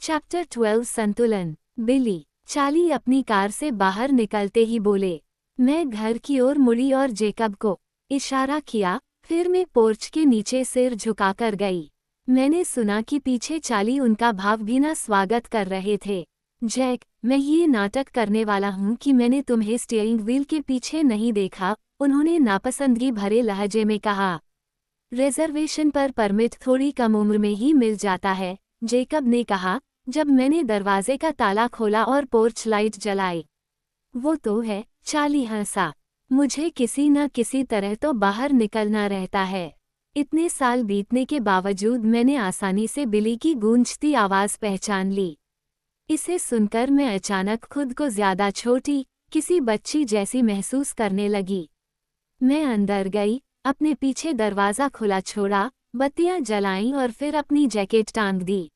Chapter 12 संतुलन। बिली। Charlie अपनी car से बाहर निकलते ही बोले। मैं घर की ओर मुड़ी और जेकब को इशारा किया, फिर मैं पोर्च के नीचे सिर झुकाकर गई। मैंने सुना कि पीछे चार्ली उनका भावभीना स्वागत कर रहे थे। जैक, मैं ये नाटक करने वाला हूँ कि मैंने तुम्हें स्टीयरिंग व्हील के पीछे नहीं देखा, उन्होंने नापसंदगी भरे लहजे में कहा। रिजर्वेशन पर परमिट थोड़ी कम उम्र में ही मिल जाता है, जेकब ने कहा, जब मैंने दरवाजे का ताला खोला और पोर्च लाइट जलाई। वो तो है, चार्ली हंसा। मुझे किसी न किसी तरह तो बाहर निकलना रहता है। इतने साल बीतने के बावजूद मैंने आसानी से बिली की गूंजती आवाज़ पहचान ली। इसे सुनकर मैं अचानक खुद को ज्यादा छोटी, किसी बच्ची जैसी महसूस करने लगी। मैं अंदर गई, अपने पीछे दरवाज़ा खुला छोड़ा, बत्तियां जलाईं और फिर अपनी जैकेट टांग दी।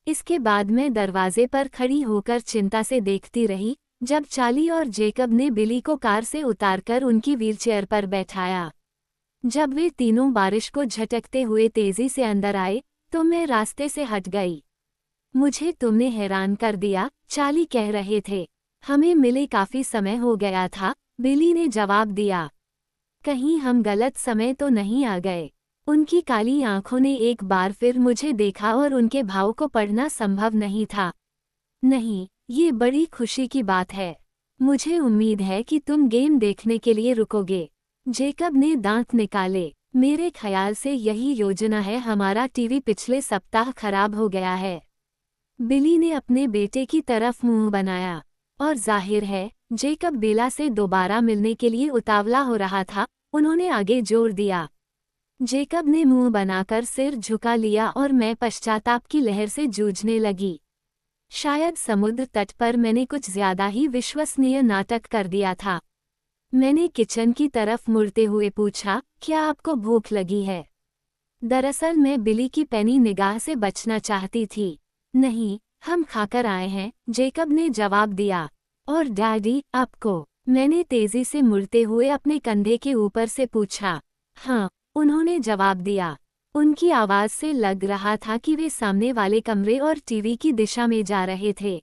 इसके बाद मैं दरवाजे पर खड़ी होकर चिंता से देखती रही, जब चार्ली और जेकब ने बिली को कार से उतारकर उनकी व्हीलचेयर पर बैठाया। जब वे तीनों बारिश को झटकते हुए तेजी से अंदर आए, तो मैं रास्ते से हट गई। मुझे तुमने हैरान कर दिया, चार्ली कह रहे थे। हमें मिले काफी समय हो गया था, बिली ने जवाब दिया। कहीं हम गलत समय तो नहीं आ गए? उनकी काली आंखों ने एक बार फिर मुझे देखा और उनके भाव को पढ़ना संभव नहीं था। नहीं, ये बड़ी खुशी की बात है। मुझे उम्मीद है कि तुम गेम देखने के लिए रुकोगे। जेकब ने दांत निकाले। मेरे ख्याल से यही योजना है, हमारा टीवी पिछले सप्ताह खराब हो गया है। बिली ने अपने बेटे की तरफ मुंह बनाया। और जाहिर है, जेकब बेला से दोबारा मिलने के लिए उतावला हो रहा था, उन्होंने आगे जोर दिया। जेकब ने मुंह बनाकर सिर झुका लिया और मैं पश्चाताप की लहर से जूझने लगी। शायद समुद्र तट पर मैंने कुछ ज्यादा ही विश्वसनीय नाटक कर दिया था। मैंने किचन की तरफ मुड़ते हुए पूछा, क्या आपको भूख लगी है? दरअसल मैं बिली की पैनी निगाह से बचना चाहती थी। नहीं, हम खाकर आए हैं, जेकब ने जवाब दिया। और डैडी, आपको? मैंने तेजी से मुड़ते हुए अपने कंधे के ऊपर से पूछा। हाँ, उन्होंने जवाब दिया। उनकी आवाज़ से लग रहा था कि वे सामने वाले कमरे और टीवी की दिशा में जा रहे थे।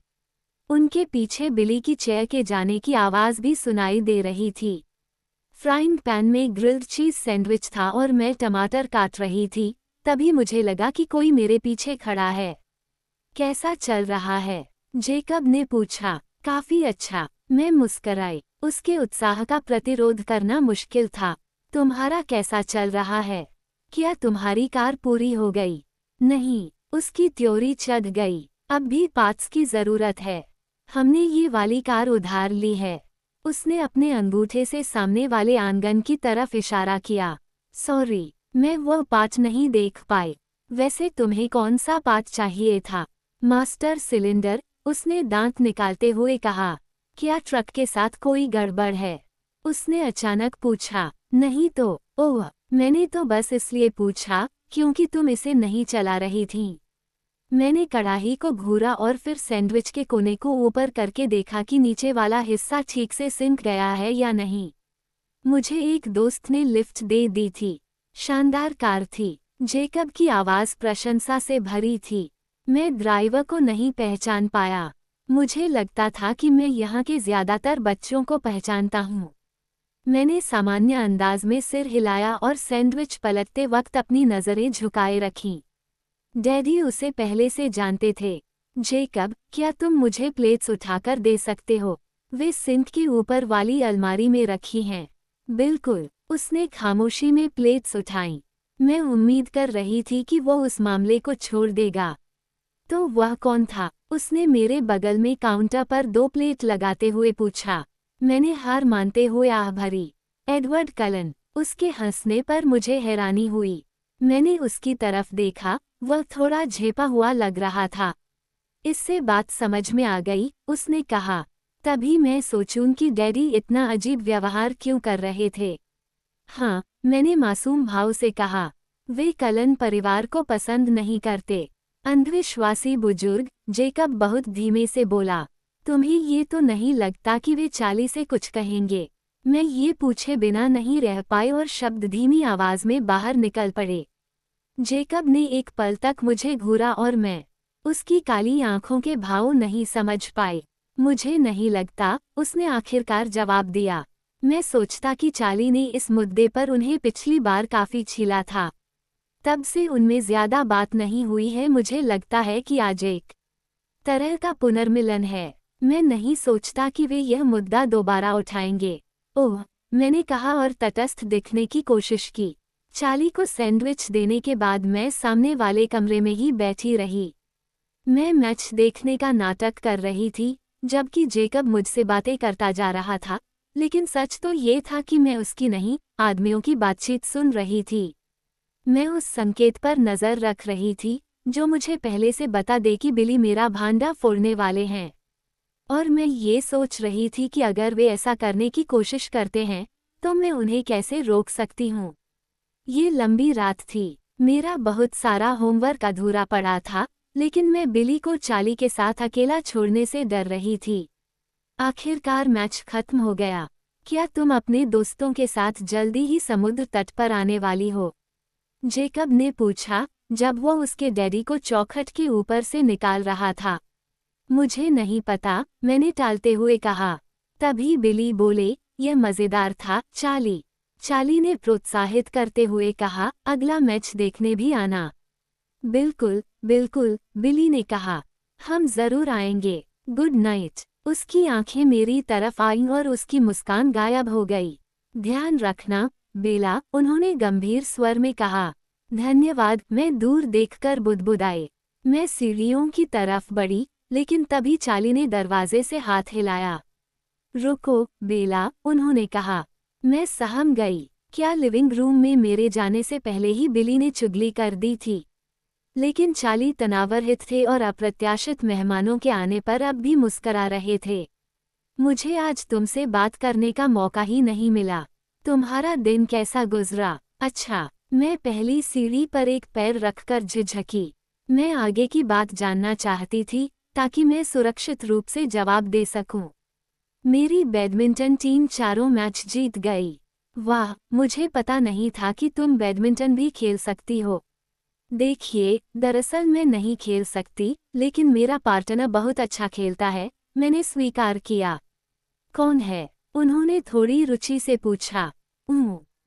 उनके पीछे बिली की चेयर के जाने की आवाज़ भी सुनाई दे रही थी। फ्राइंग पैन में ग्रिल्ड चीज़ सैंडविच था और मैं टमाटर काट रही थी, तभी मुझे लगा कि कोई मेरे पीछे खड़ा है। कैसा चल रहा है? जेकब ने पूछा। काफ़ी अच्छा, मैं मुस्कराई। उसके उत्साह का प्रतिरोध करना मुश्किल था। तुम्हारा कैसा चल रहा है? क्या तुम्हारी कार पूरी हो गई? नहीं, उसकी त्योरी चढ़ गई। अब भी पार्ट्स की ज़रूरत है। हमने ये वाली कार उधार ली है। उसने अपने अंगूठे से सामने वाले आंगन की तरफ इशारा किया। सॉरी, मैं वो पार्ट नहीं देख पाई। वैसे तुम्हें कौन सा पार्ट चाहिए था? मास्टर सिलेंडर, उसने दांत निकालते हुए कहा। क्या ट्रक के साथ कोई गड़बड़ है? उसने अचानक पूछा। नहीं तो, ओह, मैंने तो बस इसलिए पूछा, क्योंकि तुम इसे नहीं चला रही थीं। मैंने कढ़ाई को घूरा और फिर सैंडविच के कोने को ऊपर करके देखा कि नीचे वाला हिस्सा ठीक से सिंक गया है या नहीं। मुझे एक दोस्त ने लिफ्ट दे दी थी। शानदार कार थी। जेकब की आवाज़ प्रशंसा से भरी थी। मैं ड्राइवर को नहीं पहचान पाया। मुझे लगता था कि मैं यहाँ के ज़्यादातर बच्चों को पहचानता हूँ। मैंने सामान्य अंदाज में सिर हिलाया और सैंडविच पलटते वक्त अपनी नज़रें झुकाए रखीं। डैडी उसे पहले से जानते थे। जेकब, क्या तुम मुझे प्लेट्स उठाकर दे सकते हो? वे सिंक के ऊपर वाली अलमारी में रखी हैं। बिल्कुल, उसने खामोशी में प्लेट्स उठाईं। मैं उम्मीद कर रही थी कि वो उस मामले को छोड़ देगा। तो वह कौन था? उसने मेरे बगल में काउंटर पर 2 प्लेट लगाते हुए पूछा। मैंने हार मानते हुए आह भरी। Edward kiln. उसके हंसने पर मुझे हैरानी हुई। मैंने उसकी तरफ देखा, वह थोड़ा झेपा हुआ लग रहा था। इससे बात समझ में आ गई, उसने कहा। तभी मैं सोचूं कि डैडी इतना अजीब व्यवहार क्यों कर रहे थे। हाँ, मैंने मासूम भाव से कहा। वे कलन परिवार को पसंद नहीं करते। अंधविश्वासी बुजुर्ग, जेकब बहुत धीमे से बोला। तुम्हें ये तो नहीं लगता कि वे चार्ली से कुछ कहेंगे? मैं ये पूछे बिना नहीं रह पाई और शब्द धीमी आवाज़ में बाहर निकल पड़े। जेकब ने एक पल तक मुझे घूरा और मैं उसकी काली आंखों के भाव नहीं समझ पाए। मुझे नहीं लगता, उसने आखिरकार जवाब दिया। मैं सोचता कि चार्ली ने इस मुद्दे पर उन्हें पिछली बार काफी छीला था। तब से उनमें ज्यादा बात नहीं हुई है। मुझे लगता है कि आज एक तरह का पुनर्मिलन है। मैं नहीं सोचता कि वे यह मुद्दा दोबारा उठाएंगे। ओह, मैंने कहा और तटस्थ दिखने की कोशिश की। चार्ली को सैंडविच देने के बाद मैं सामने वाले कमरे में ही बैठी रही। मैं मैच देखने का नाटक कर रही थी, जबकि जेकब मुझसे बातें करता जा रहा था, लेकिन सच तो ये था कि मैं उसकी नहीं, आदमियों की बातचीत सुन रही थी। मैं उस संकेत पर नज़र रख रही थी, जो मुझे पहले से बता दे कि बिली मेरा भांडा फोड़ने वाले हैं। और मैं ये सोच रही थी कि अगर वे ऐसा करने की कोशिश करते हैं, तो मैं उन्हें कैसे रोक सकती हूँ। ये लंबी रात थी। मेरा बहुत सारा होमवर्क अधूरा पड़ा था, लेकिन मैं बिली को चार्ली के साथ अकेला छोड़ने से डर रही थी। आखिरकार मैच खत्म हो गया। क्या तुम अपने दोस्तों के साथ जल्दी ही समुद्र तट पर आने वाली हो? जेकब ने पूछा, जब वो उसके डैडी को चौखट के ऊपर से निकाल रहा था। मुझे नहीं पता, मैंने टालते हुए कहा। तभी बिली बोले, यह मज़ेदार था, चार्ली। चार्ली ने प्रोत्साहित करते हुए कहा, अगला मैच देखने भी आना। बिल्कुल, बिल्कुल, बिली ने कहा। हम जरूर आएंगे। Good night. उसकी आंखें मेरी तरफ आईं और उसकी मुस्कान गायब हो गई। ध्यान रखना, बेला, उन्होंने गंभीर स्वर में कहा। धन्यवाद, मैं दूर देखकर बुदबुदाए। मैं सीढ़ियों की तरफ बढ़ी, लेकिन तभी चार्ली ने दरवाजे से हाथ हिलाया। रुको, बेला, उन्होंने कहा। मैं सहम गई। क्या लिविंग रूम में मेरे जाने से पहले ही बिली ने चुगली कर दी थी? लेकिन चार्ली तनावरहित थे और अप्रत्याशित मेहमानों के आने पर अब भी मुस्करा रहे थे। मुझे आज तुमसे बात करने का मौका ही नहीं मिला। तुम्हारा दिन कैसा गुजरा? अच्छा, मैं पहली सीढ़ी पर एक पैर रखकर झिझकी। मैं आगे की बात जानना चाहती थी, ताकि मैं सुरक्षित रूप से जवाब दे सकूं। मेरी बैडमिंटन टीम चारों मैच जीत गई। वाह, मुझे पता नहीं था कि तुम बैडमिंटन भी खेल सकती हो। देखिए, दरअसल मैं नहीं खेल सकती, लेकिन मेरा पार्टनर बहुत अच्छा खेलता है, मैंने स्वीकार किया। कौन है? उन्होंने थोड़ी रुचि से पूछा।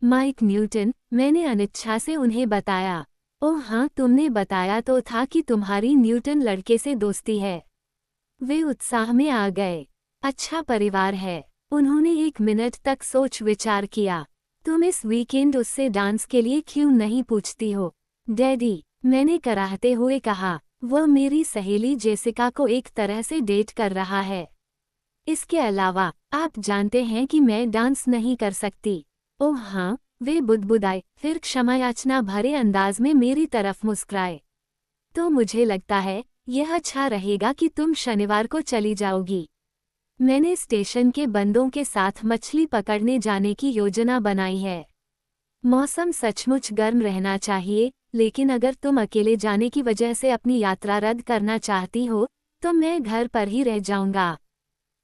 माइक न्यूटन, मैंने अनिच्छा से उन्हें बताया। ओह हाँ, तुमने बताया तो था कि तुम्हारी न्यूटन लड़के से दोस्ती है। वे उत्साह में आ गए। अच्छा परिवार है। उन्होंने 1 मिनट तक सोच विचार किया। तुम इस वीकेंड उससे डांस के लिए क्यों नहीं पूछती हो? डैडी, मैंने कराहते हुए कहा, वह मेरी सहेली जेसिका को एक तरह से डेट कर रहा है। इसके अलावा, आप जानते हैं कि मैं डांस नहीं कर सकती। ओह हाँ, वे बुदबुदाए, फिर क्षमायाचना भरे अंदाज में मेरी तरफ मुस्कुराए। तो मुझे लगता है, यह अच्छा रहेगा कि तुम शनिवार को चली जाओगी। मैंने स्टेशन के बंदों के साथ मछली पकड़ने जाने की योजना बनाई है। मौसम सचमुच गर्म रहना चाहिए, लेकिन अगर तुम अकेले जाने की वजह से अपनी यात्रा रद्द करना चाहती हो, तो मैं घर पर ही रह जाऊंगा।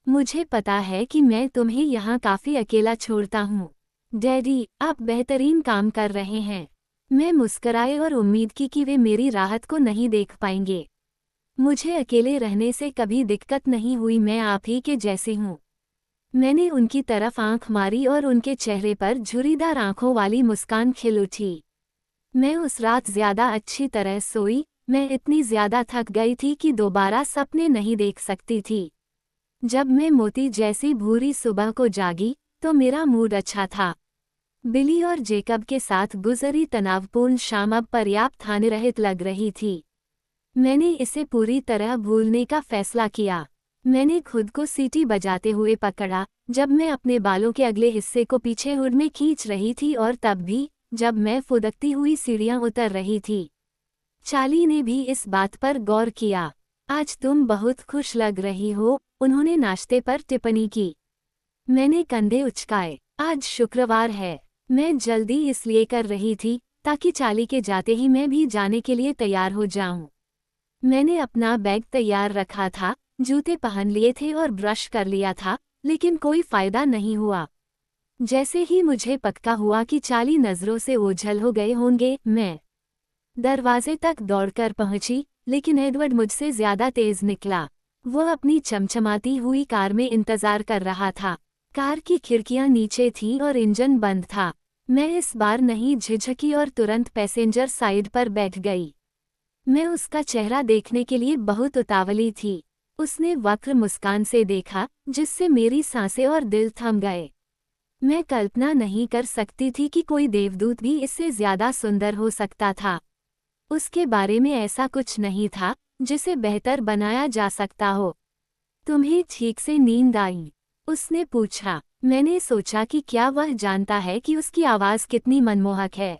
मुझे पता है कि मैं तुम्हें यहाँ काफी अकेला छोड़ता हूँ। डैडी, आप बेहतरीन काम कर रहे हैं। मैं मुस्कराए और उम्मीद की कि वे मेरी राहत को नहीं देख पाएंगे। मुझे अकेले रहने से कभी दिक्कत नहीं हुई, मैं आप ही के जैसी हूँ। मैंने उनकी तरफ आंख मारी और उनके चेहरे पर झुर्रीदार आंखों वाली मुस्कान खिल उठी। मैं उस रात ज्यादा अच्छी तरह सोई, मैं इतनी ज्यादा थक गई थी कि दोबारा सपने नहीं देख सकती थी। जब मैं मोती जैसी भूरी सुबह को जागी, तो मेरा मूड अच्छा था। बिली और जेकब के साथ गुजरी तनावपूर्ण शाम अब पर्याप्त हानिरहित लग रही थी। मैंने इसे पूरी तरह भूलने का फैसला किया। मैंने खुद को सीटी बजाते हुए पकड़ा, जब मैं अपने बालों के अगले हिस्से को पीछे हुड में खींच रही थी और तब भी, जब मैं फुदकती हुई सीढ़ियां उतर रही थी। चार्ली ने भी इस बात पर गौर किया। आज तुम बहुत खुश लग रही हो, उन्होंने नाश्ते पर टिप्पणी की। मैंने कंधे उचकाए। आज शुक्रवार है। मैं जल्दी इसलिए कर रही थी, ताकि चार्ली के जाते ही मैं भी जाने के लिए तैयार हो जाऊं। मैंने अपना बैग तैयार रखा था, जूते पहन लिए थे और ब्रश कर लिया था, लेकिन कोई फायदा नहीं हुआ। जैसे ही मुझे पक्का हुआ कि चार्ली नजरों से ओझल हो गए होंगे, मैं दरवाजे तक दौड़कर पहुंची, लेकिन एडवर्ड मुझसे ज्यादा तेज निकला। वो अपनी चमचमाती हुई कार में इंतजार कर रहा था। कार की खिड़कियां नीचे थीं और इंजन बंद था। मैं इस बार नहीं झिझकी और तुरंत पैसेंजर साइड पर बैठ गई। मैं उसका चेहरा देखने के लिए बहुत उतावली थी। उसने वक्र मुस्कान से देखा, जिससे मेरी सांसें और दिल थम गए। मैं कल्पना नहीं कर सकती थी कि कोई देवदूत भी इससे ज्यादा सुंदर हो सकता था। उसके बारे में ऐसा कुछ नहीं था जिसे बेहतर बनाया जा सकता हो। तुम्हें ठीक से नींद आई? उसने पूछा। मैंने सोचा कि क्या वह जानता है कि उसकी आवाज कितनी मनमोहक है।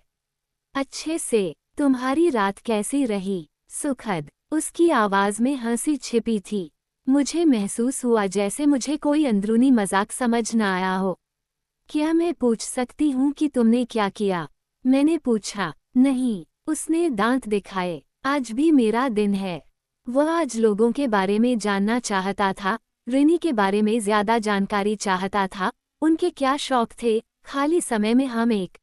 अच्छे से। तुम्हारी रात कैसी रही? सुखद। उसकी आवाज में हंसी छिपी थी। मुझे महसूस हुआ जैसे मुझे कोई अंदरूनी मजाक समझ न आया हो। क्या मैं पूछ सकती हूँ कि तुमने क्या किया? मैंने पूछा। नहीं, उसने दांत दिखाए। आज भी मेरा दिन है। वह आज लोगों के बारे में जानना चाहता था, रिनी के बारे में ज्यादा जानकारी चाहता था, उनके क्या शौक थे, खाली समय में हम एक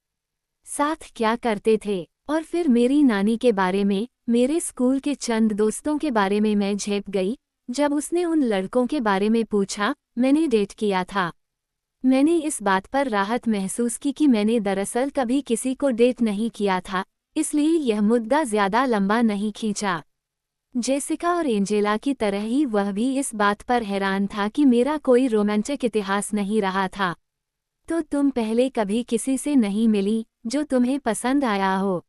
साथ क्या करते थे, और फिर मेरी नानी के बारे में, मेरे स्कूल के चंद दोस्तों के बारे में। मैं झेप गई जब उसने उन लड़कों के बारे में पूछा मैंने डेट किया था। मैंने इस बात पर राहत महसूस की कि मैंने दरअसल कभी किसी को डेट नहीं किया था, इसलिए यह मुद्दा ज्यादा लंबा नहीं खींचा। जेसिका और एंजेला की तरह ही वह भी इस बात पर हैरान था कि मेरा कोई रोमांटिक इतिहास नहीं रहा था। तो तुम पहले कभी किसी से नहीं मिली जो तुम्हें पसंद आया हो?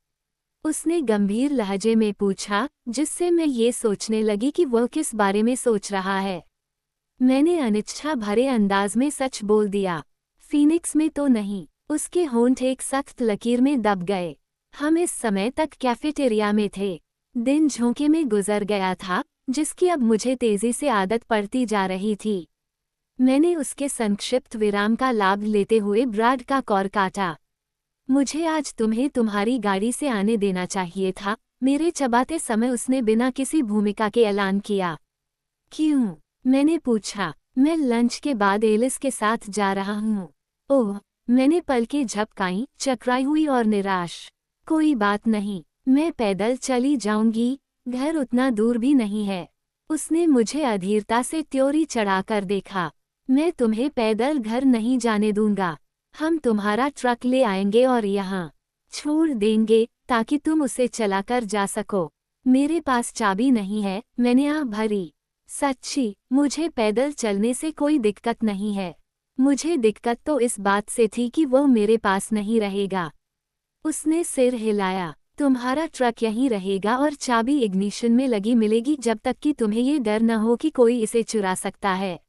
उसने गंभीर लहजे में पूछा, जिससे मैं ये सोचने लगी कि वह किस बारे में सोच रहा है। मैंने अनिच्छा भरे अंदाज में सच बोल दिया। फीनिक्स में तो नहीं। उसके होंठ एक सख्त लकीर में दब गए। हम इस समय तक कैफेटेरिया में थे। दिन झोंके में गुजर गया था, जिसकी अब मुझे तेजी से आदत पड़ती जा रही थी। मैंने उसके संक्षिप्त विराम का लाभ लेते हुए ब्राड का कॉर काटा। मुझे आज तुम्हें तुम्हारी गाड़ी से आने देना चाहिए था, मेरे चबाते समय उसने बिना किसी भूमिका के ऐलान किया। क्यों? मैंने पूछा। मैं लंच के बाद एलिस के साथ जा रहा हूँ। ओह, मैंने पलकें झपकाईं, चकराई हुई और निराश। कोई बात नहीं, मैं पैदल चली जाऊंगी, घर उतना दूर भी नहीं है। उसने मुझे अधीरता से त्योरी चढ़ाकर देखा। मैं तुम्हें पैदल घर नहीं जाने दूंगा। हम तुम्हारा ट्रक ले आएंगे और यहाँ छोड़ देंगे ताकि तुम उसे चलाकर जा सको। मेरे पास चाबी नहीं है। मैंने आह भरी। सच्ची, मुझे पैदल चलने से कोई दिक्कत नहीं है। मुझे दिक्कत तो इस बात से थी कि वो मेरे पास नहीं रहेगा। उसने सिर हिलाया। तुम्हारा ट्रक यहीं रहेगा और चाबी इग्निशन में लगी मिलेगी जब तक कि तुम्हें ये डर न हो कि कोई इसे चुरा सकता है।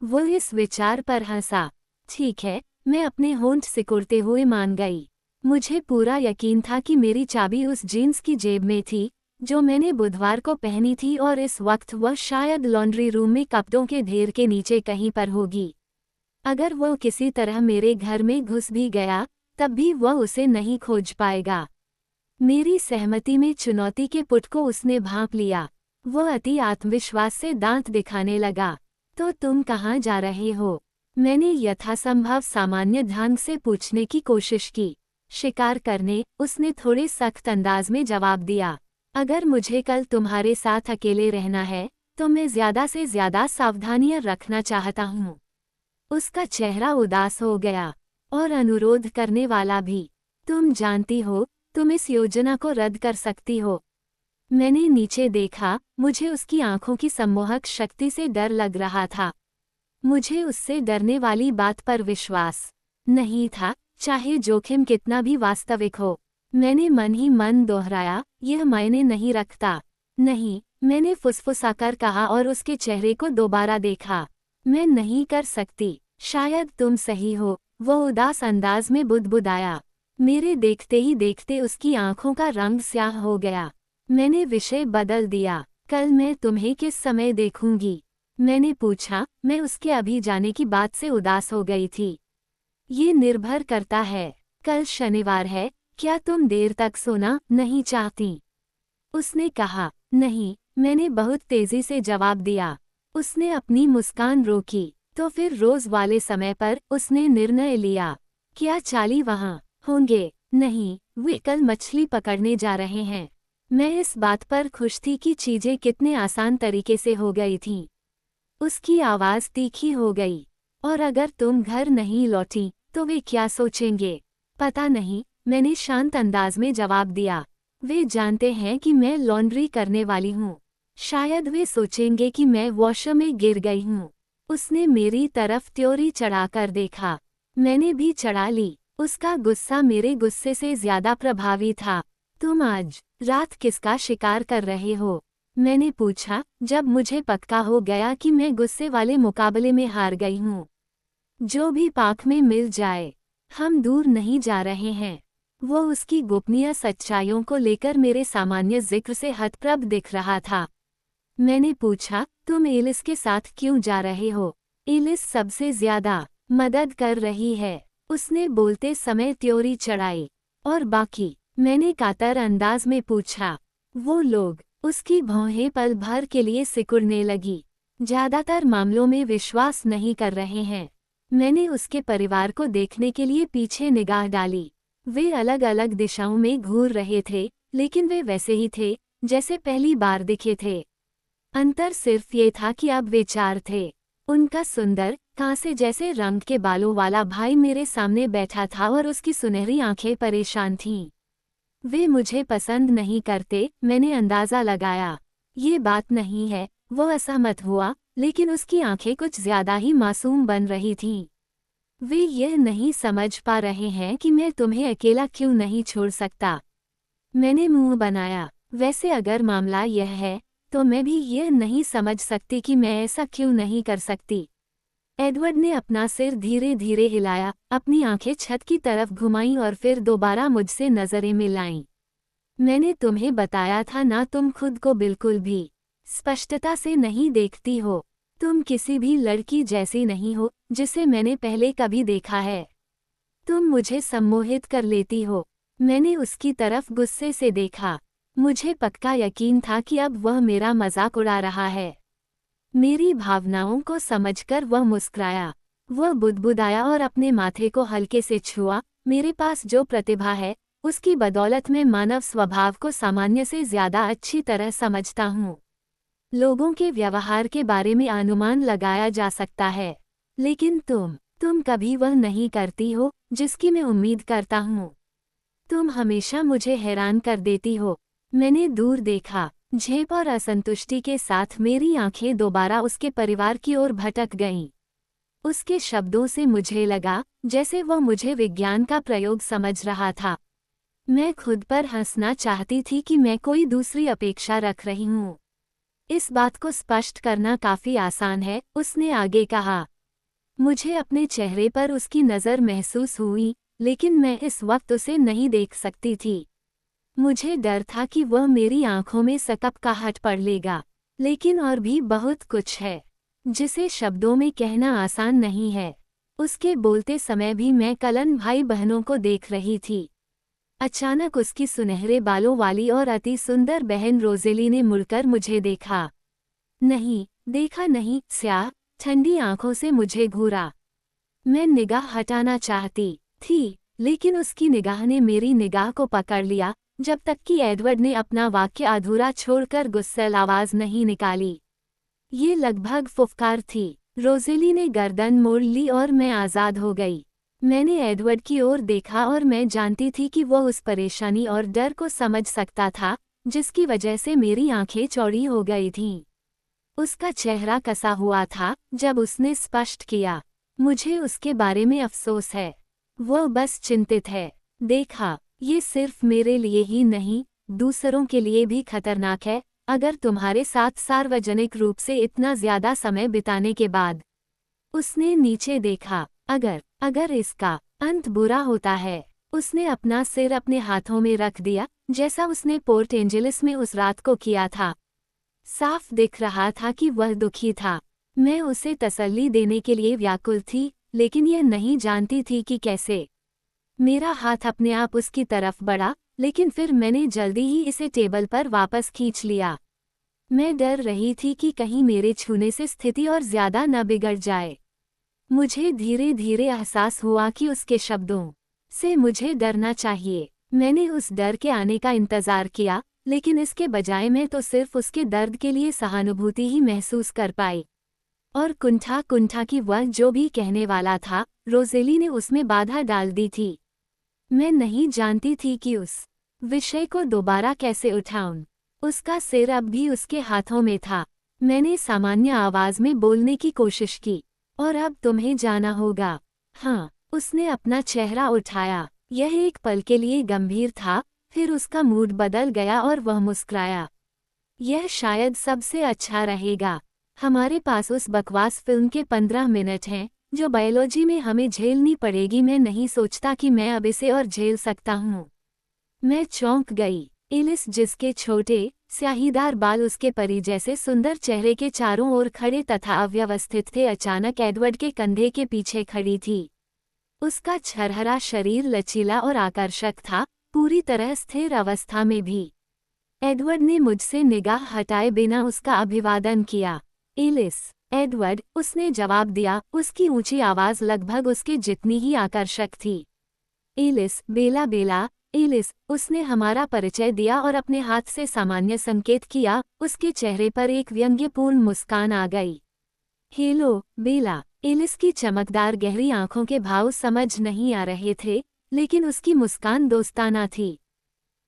वो इस विचार पर हंसा। ठीक है, मैं अपने होंठ सिकुड़ते हुए मान गई। मुझे पूरा यकीन था कि मेरी चाबी उस जीन्स की जेब में थी जो मैंने बुधवार को पहनी थी, और इस वक्त वह शायद लॉन्ड्री रूम में कपड़ों के ढेर के नीचे कहीं पर होगी। अगर वह किसी तरह मेरे घर में घुस भी गया, तब भी वह उसे नहीं खोज पाएगा। मेरी सहमति में चुनौती के पुट को उसने भांप लिया। वह अति आत्मविश्वास से दांत दिखाने लगा। तो तुम कहाँ जा रहे हो? मैंने यथासंभव सामान्य ढंग से पूछने की कोशिश की। शिकार करने, उसने थोड़े सख्त अंदाज में जवाब दिया। अगर मुझे कल तुम्हारे साथ अकेले रहना है, तो मैं ज्यादा से ज्यादा सावधानियां रखना चाहता हूँ। उसका चेहरा उदास हो गया और अनुरोध करने वाला भी। तुम जानती हो, तुम इस योजना को रद्द कर सकती हो। मैंने नीचे देखा। मुझे उसकी आंखों की सम्मोहक शक्ति से डर लग रहा था। मुझे उससे डरने वाली बात पर विश्वास नहीं था, चाहे जोखिम कितना भी वास्तविक हो। मैंने मन ही मन दोहराया, यह मायने नहीं रखता। नहीं, मैंने फुसफुसाकर कहा और उसके चेहरे को दोबारा देखा। मैं नहीं कर सकती। शायद तुम सही हो, वो उदास अंदाज में बुदबुदाया। मेरे देखते ही देखते उसकी आंखों का रंग स्याह हो गया। मैंने विषय बदल दिया। कल मैं तुम्हें किस समय देखूंगी? मैंने पूछा। मैं उसके अभी जाने की बात से उदास हो गई थी। ये निर्भर करता है। कल शनिवार है, क्या तुम देर तक सोना नहीं चाहती? उसने कहा। नहीं, मैंने बहुत तेजी से जवाब दिया। उसने अपनी मुस्कान रोकी। तो फिर रोज वाले समय पर उसने निर्णय लिया। क्या चाली वहाँ होंगे? नहीं, वे कल मछली पकड़ने जा रहे हैं। मैं इस बात पर खुश थी कि चीजें कितने आसान तरीके से हो गई थीं। उसकी आवाज़ तीखी हो गई। और अगर तुम घर नहीं लौटी तो वे क्या सोचेंगे? पता नहीं, मैंने शांत अंदाज में जवाब दिया। वे जानते हैं कि मैं लॉन्ड्री करने वाली हूँ। शायद वे सोचेंगे कि मैं वॉशर में गिर गई हूँ। उसने मेरी तरफ त्योरी चढ़ाकर देखा। मैंने भी चढ़ा ली। उसका गुस्सा मेरे गुस्से से ज्यादा प्रभावी था। तुम आज रात किसका शिकार कर रहे हो? मैंने पूछा, जब मुझे पक्का हो गया कि मैं गुस्से वाले मुकाबले में हार गई हूँ। जो भी पाक में मिल जाए, हम दूर नहीं जा रहे हैं। वो उसकी गोपनीय सच्चाइयों को लेकर मेरे सामान्य जिक्र से हतप्रभ दिख रहा था। मैंने पूछा, तुम एलिस के साथ क्यों जा रहे हो? एलिस सबसे ज्यादा मदद कर रही है, उसने बोलते समय त्योरी चढ़ाई। और बाकी? मैंने कातर अंदाज में पूछा। वो लोग, उसकी भौहें पल भर के लिए सिकुड़ने लगी। ज्यादातर मामलों में विश्वास नहीं कर रहे हैं। मैंने उसके परिवार को देखने के लिए पीछे निगाह डाली। वे अलग अलग दिशाओं में घूर रहे थे, लेकिन वे वैसे ही थे जैसे पहली बार दिखे थे। अंतर सिर्फ ये था कि अब वे चार थे। उनका सुंदर, कांसे जैसे रंग के बालों वाला भाई मेरे सामने बैठा था और उसकी सुनहरी आंखें परेशान थीं। वे मुझे पसंद नहीं करते, मैंने अंदाजा लगाया। ये बात नहीं है, वो असहमत हुआ, लेकिन उसकी आंखें कुछ ज्यादा ही मासूम बन रही थीं। वे यह नहीं समझ पा रहे हैं कि मैं तुम्हें अकेला क्यों नहीं छोड़ सकता। मैंने मुंह बनाया। वैसे अगर मामला यह है, तो मैं भी यह नहीं समझ सकती कि मैं ऐसा क्यों नहीं कर सकती। एडवर्ड ने अपना सिर धीरे धीरे हिलाया, अपनी आंखें छत की तरफ घुमाईं और फिर दोबारा मुझसे नजरें मिलाईं। मैंने तुम्हें बताया था ना, तुम खुद को बिल्कुल भी स्पष्टता से नहीं देखती हो। तुम किसी भी लड़की जैसी नहीं हो जिसे मैंने पहले कभी देखा है। तुम मुझे सम्मोहित कर लेती हो। मैंने उसकी तरफ गुस्से से देखा। मुझे पक्का यकीन था कि अब वह मेरा मजाक उड़ा रहा है। मेरी भावनाओं को समझकर वह मुस्कुराया। वह बुदबुदाया और अपने माथे को हल्के से छुआ। मेरे पास जो प्रतिभा है, उसकी बदौलत मैं मानव स्वभाव को सामान्य से ज्यादा अच्छी तरह समझता हूँ। लोगों के व्यवहार के बारे में अनुमान लगाया जा सकता है, लेकिन तुम कभी वह नहीं करती हो जिसकी मैं उम्मीद करता हूँ। तुम हमेशा मुझे हैरान कर देती हो। मैंने दूर देखा। झेप और असंतुष्टि के साथ मेरी आंखें दोबारा उसके परिवार की ओर भटक गईं। उसके शब्दों से मुझे लगा जैसे वह मुझे विज्ञान का प्रयोग समझ रहा था। मैं खुद पर हंसना चाहती थी कि मैं कोई दूसरी अपेक्षा रख रही हूँ। इस बात को स्पष्ट करना काफी आसान है, उसने आगे कहा। मुझे अपने चेहरे पर उसकी नज़र महसूस हुई, लेकिन मैं इस वक्त उसे नहीं देख सकती थी। मुझे डर था कि वह मेरी आंखों में सकपकाहट पड़ लेगा। लेकिन और भी बहुत कुछ है जिसे शब्दों में कहना आसान नहीं है। उसके बोलते समय भी मैं कलन भाई बहनों को देख रही थी। अचानक उसकी सुनहरे बालों वाली और अति सुंदर बहन रोज़ेली ने मुड़कर मुझे देखा। नहीं, देखा नहीं, स्याह ठंडी आंखों से मुझे घूरा। मैं निगाह हटाना चाहती थी, लेकिन उसकी निगाह ने मेरी निगाह को पकड़ लिया, जब तक कि एडवर्ड ने अपना वाक्य अधूरा छोड़कर गुस्सैल आवाज नहीं निकाली। ये लगभग फुफकार थी। रोज़ेली ने गर्दन मोड़ ली और मैं आज़ाद हो गई। मैंने एडवर्ड की ओर देखा और मैं जानती थी कि वह उस परेशानी और डर को समझ सकता था जिसकी वजह से मेरी आंखें चौड़ी हो गई थीं। उसका चेहरा कसा हुआ था जब उसने स्पष्ट किया, मुझे उसके बारे में अफसोस है। वह बस चिंतित है। देखा, ये सिर्फ मेरे लिए ही नहीं, दूसरों के लिए भी खतरनाक है। अगर तुम्हारे साथ सार्वजनिक रूप से इतना ज्यादा समय बिताने के बाद। उसने नीचे देखा। अगर इसका अंत बुरा होता है। उसने अपना सिर अपने हाथों में रख दिया, जैसा उसने पोर्ट एंजेलिस में उस रात को किया था। साफ दिख रहा था कि वह दुखी था। मैं उसे तसल्ली देने के लिए व्याकुल थी, लेकिन यह नहीं जानती थी कि कैसे। मेरा हाथ अपने आप उसकी तरफ बढ़ा, लेकिन फिर मैंने जल्दी ही इसे टेबल पर वापस खींच लिया। मैं डर रही थी कि कहीं मेरे छूने से स्थिति और ज्यादा न बिगड़ जाए। मुझे धीरे धीरे एहसास हुआ कि उसके शब्दों से मुझे डरना चाहिए। मैंने उस डर के आने का इंतजार किया, लेकिन इसके बजाय मैं तो सिर्फ उसके दर्द के लिए सहानुभूति ही महसूस कर पाई। और कुंठा कुंठा की वह जो भी कहने वाला था, रोज़ेली ने उसमें बाधा डाल दी थी। मैं नहीं जानती थी कि उस विषय को दोबारा कैसे उठाऊं। उसका सिर अब भी उसके हाथों में था। मैंने सामान्य आवाज में बोलने की कोशिश की। और अब तुम्हें जाना होगा। हाँ, उसने अपना चेहरा उठाया। यह एक पल के लिए गंभीर था, फिर उसका मूड बदल गया और वह मुस्कुराया। यह शायद सबसे अच्छा रहेगा। हमारे पास उस बकवास फिल्म के 15 मिनट हैं, जो बायोलॉजी में हमें झेलनी पड़ेगी। मैं नहीं सोचता कि मैं अब इसे और झेल सकता हूँ। मैं चौंक गई। एलिस, जिसके छोटे स्याहीदार बाल उसके परी जैसे सुंदर चेहरे के चारों ओर खड़े तथा अव्यवस्थित थे, अचानक एडवर्ड के कंधे के पीछे खड़ी थी। उसका छरहरा शरीर लचीला और आकर्षक था, पूरी तरह स्थिर अवस्था में भी। एडवर्ड ने मुझसे निगाह हटाए बिना उसका अभिवादन किया। एलिस, एडवर्ड, उसने जवाब दिया। उसकी ऊंची आवाज लगभग उसके जितनी ही आकर्षक थी। एलिस, बेला बेला। एलिस, उसने हमारा परिचय दिया और अपने हाथ से सामान्य संकेत किया। उसके चेहरे पर एक व्यंग्यपूर्ण मुस्कान आ गई। हेलो, बेला। एलिस की चमकदार गहरी आंखों के भाव समझ नहीं आ रहे थे, लेकिन उसकी मुस्कान दोस्ताना थी।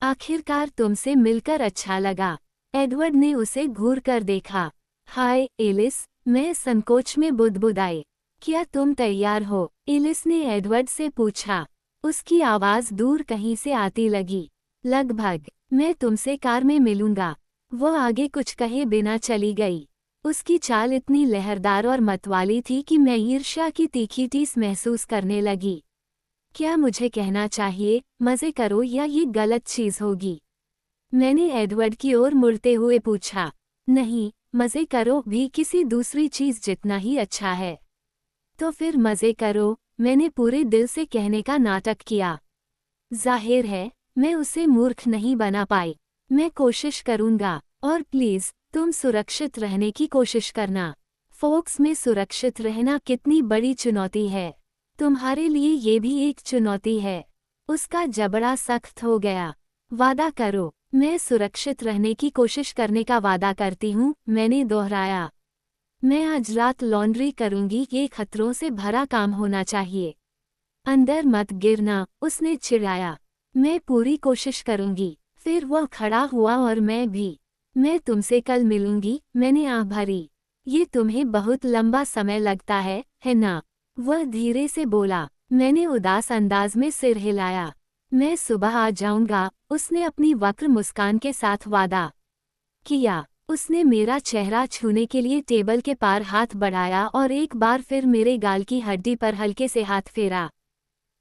आखिरकार तुमसे मिलकर अच्छा लगा। एडवर्ड ने उसे घूर कर देखा। हाय एलिस, मैं संकोच में बुदबुदाई। क्या तुम तैयार हो? एलिस ने एडवर्ड से पूछा। उसकी आवाज दूर कहीं से आती लगी। लगभग। मैं तुमसे कार में मिलूंगा। वो आगे कुछ कहे बिना चली गई। उसकी चाल इतनी लहरदार और मतवाली थी कि मैं ईर्ष्या की तीखी टीस महसूस करने लगी। क्या मुझे कहना चाहिए, मजे करो या ये गलत चीज होगी? मैंने एडवर्ड की ओर मुड़ते हुए पूछा। नहीं, मजे करो भी किसी दूसरी चीज जितना ही अच्छा है। तो फिर मजे करो, मैंने पूरे दिल से कहने का नाटक किया। जाहिर है, मैं उसे मूर्ख नहीं बना पाई। मैं कोशिश करूंगा। और प्लीज, तुम सुरक्षित रहने की कोशिश करना। फोक्स में सुरक्षित रहना कितनी बड़ी चुनौती है। तुम्हारे लिए ये भी एक चुनौती है। उसका जबड़ा सख्त हो गया। वादा करो। मैं सुरक्षित रहने की कोशिश करने का वादा करती हूँ, मैंने दोहराया। मैं आज रात लॉन्ड्री करूंगी, ये खतरों से भरा काम होना चाहिए। अंदर मत गिरना, उसने चिढ़ाया। मैं पूरी कोशिश करूंगी। फिर वह खड़ा हुआ और मैं भी। मैं तुमसे कल मिलूंगी, मैंने आह भरी। ये तुम्हें बहुत लंबा समय लगता है ना? वह धीरे से बोला। मैंने उदास अंदाज में सिर हिलाया। मैं सुबह आ जाऊंगा, उसने अपनी वक्र मुस्कान के साथ वादा किया। उसने मेरा चेहरा छूने के लिए टेबल के पार हाथ बढ़ाया और एक बार फिर मेरे गाल की हड्डी पर हल्के से हाथ फेरा।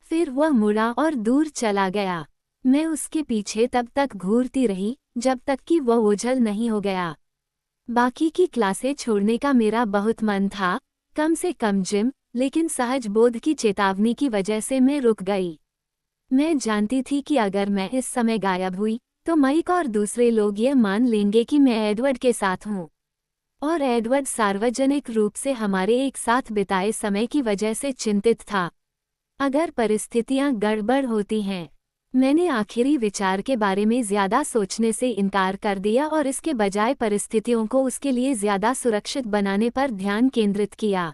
फिर वह मुड़ा और दूर चला गया। मैं उसके पीछे तब तक घूरती रही, जब तक कि वह ओझल नहीं हो गया। बाकी की क्लासें छोड़ने का मेरा बहुत मन था, कम से कम जिम, लेकिन सहज बोध की चेतावनी की वजह से मैं रुक गई। मैं जानती थी कि अगर मैं इस समय गायब हुई, तो माइक और दूसरे लोग ये मान लेंगे कि मैं एडवर्ड के साथ हूँ। और एडवर्ड सार्वजनिक रूप से हमारे एक साथ बिताए समय की वजह से चिंतित था। अगर परिस्थितियां गड़बड़ होती हैं। मैंने आखिरी विचार के बारे में ज्यादा सोचने से इनकार कर दिया और इसके बजाय परिस्थितियों को उसके लिए ज्यादा सुरक्षित बनाने पर ध्यान केंद्रित किया।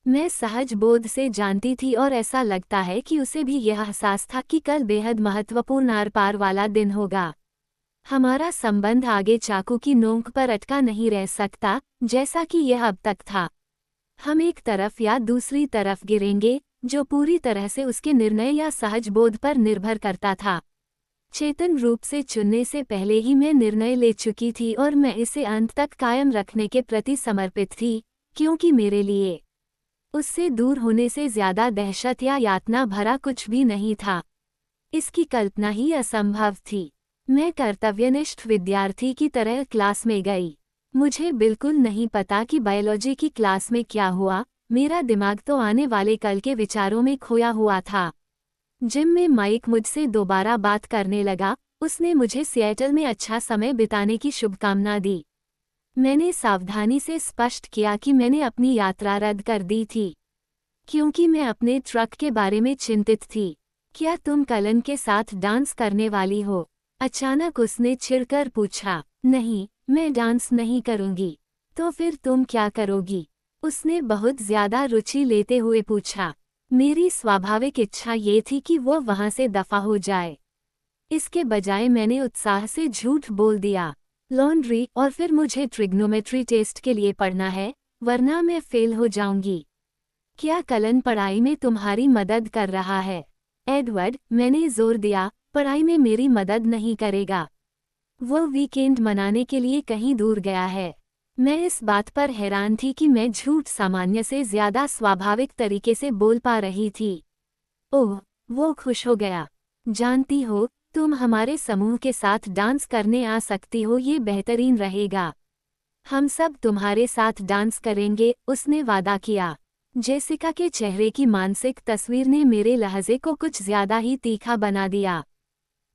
मैं सहज बोध से जानती थी और ऐसा लगता है कि उसे भी यह एहसास था कि कल बेहद महत्वपूर्ण आर पार वाला दिन होगा। हमारा संबंध आगे चाकू की नोक पर अटका नहीं रह सकता, जैसा कि यह अब तक था। हम एक तरफ या दूसरी तरफ गिरेंगे, जो पूरी तरह से उसके निर्णय या सहज बोध पर निर्भर करता था। चेतन रूप से चुनने से पहले ही मैं निर्णय ले चुकी थी और मैं इसे अंत तक कायम रखने के प्रति समर्पित थी, क्योंकि मेरे लिए उससे दूर होने से ज्यादा दहशत या यातना भरा कुछ भी नहीं था। इसकी कल्पना ही असंभव थी। मैं कर्तव्यनिष्ठ विद्यार्थी की तरह क्लास में गई। मुझे बिल्कुल नहीं पता कि बायोलॉजी की क्लास में क्या हुआ, मेरा दिमाग तो आने वाले कल के विचारों में खोया हुआ था। जिम में माइक मुझसे दोबारा बात करने लगा। उसने मुझे सिएटल में अच्छा समय बिताने की शुभकामना दी। मैंने सावधानी से स्पष्ट किया कि मैंने अपनी यात्रा रद्द कर दी थी, क्योंकि मैं अपने ट्रक के बारे में चिंतित थी। क्या तुम कलन के साथ डांस करने वाली हो? अचानक उसने चिढ़कर पूछा। नहीं, मैं डांस नहीं करूंगी। तो फिर तुम क्या करोगी? उसने बहुत ज्यादा रुचि लेते हुए पूछा। मेरी स्वाभाविक इच्छा ये थी कि वो वहां से दफा हो जाए। इसके बजाय मैंने उत्साह से झूठ बोल दिया। लॉन्ड्री और फिर मुझे ट्रिग्नोमेट्री टेस्ट के लिए पढ़ना है, वरना मैं फेल हो जाऊंगी। क्या कलन पढ़ाई में तुम्हारी मदद कर रहा है? एडवर्ड, मैंने जोर दिया, पढ़ाई में मेरी मदद नहीं करेगा। वो वीकेंड मनाने के लिए कहीं दूर गया है। मैं इस बात पर हैरान थी कि मैं झूठ सामान्य से ज्यादा स्वाभाविक तरीके से बोल पा रही थी। ओह, वो खुश हो गया। जानती हो, तुम हमारे समूह के साथ डांस करने आ सकती हो, ये बेहतरीन रहेगा। हम सब तुम्हारे साथ डांस करेंगे, उसने वादा किया। जेसिका के चेहरे की मानसिक तस्वीर ने मेरे लहजे को कुछ ज्यादा ही तीखा बना दिया।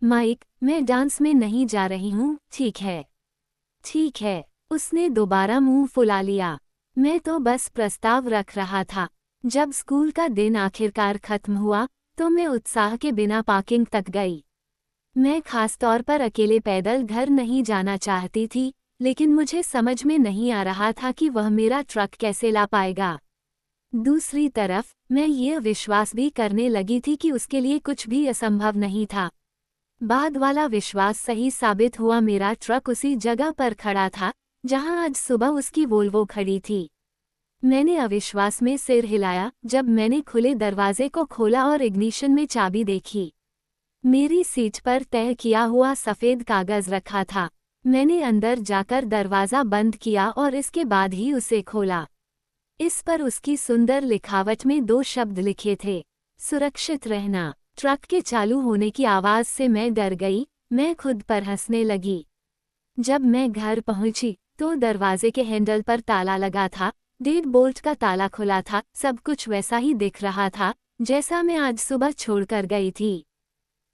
माइक, मैं डांस में नहीं जा रही हूँ, ठीक है? ठीक है, उसने दोबारा मुंह फुला लिया। मैं तो बस प्रस्ताव रख रहा था। जब स्कूल का दिन आखिरकार खत्म हुआ, तो मैं उत्साह के बिना पार्किंग तक गई। मैं खासतौर पर अकेले पैदल घर नहीं जाना चाहती थी, लेकिन मुझे समझ में नहीं आ रहा था कि वह मेरा ट्रक कैसे ला पाएगा। दूसरी तरफ, मैं ये विश्वास भी करने लगी थी कि उसके लिए कुछ भी असंभव नहीं था। बाद वाला विश्वास सही साबित हुआ। मेरा ट्रक उसी जगह पर खड़ा था, जहां आज सुबह उसकी वोल्वो खड़ी थी। मैंने अविश्वास में सिर हिलाया जब मैंने खुले दरवाजे को खोला और इग्निशन में चाबी देखी। मेरी सीट पर तय किया हुआ सफ़ेद कागज रखा था। मैंने अंदर जाकर दरवाज़ा बंद किया और इसके बाद ही उसे खोला। इस पर उसकी सुंदर लिखावट में 2 शब्द लिखे थे, सुरक्षित रहना। ट्रक के चालू होने की आवाज़ से मैं डर गई। मैं खुद पर हंसने लगी। जब मैं घर पहुंची, तो दरवाजे के हैंडल पर ताला लगा था, डेड बोल्ट का ताला खुला था, सब कुछ वैसा ही दिख रहा था जैसा मैं आज सुबह छोड़कर गई थी।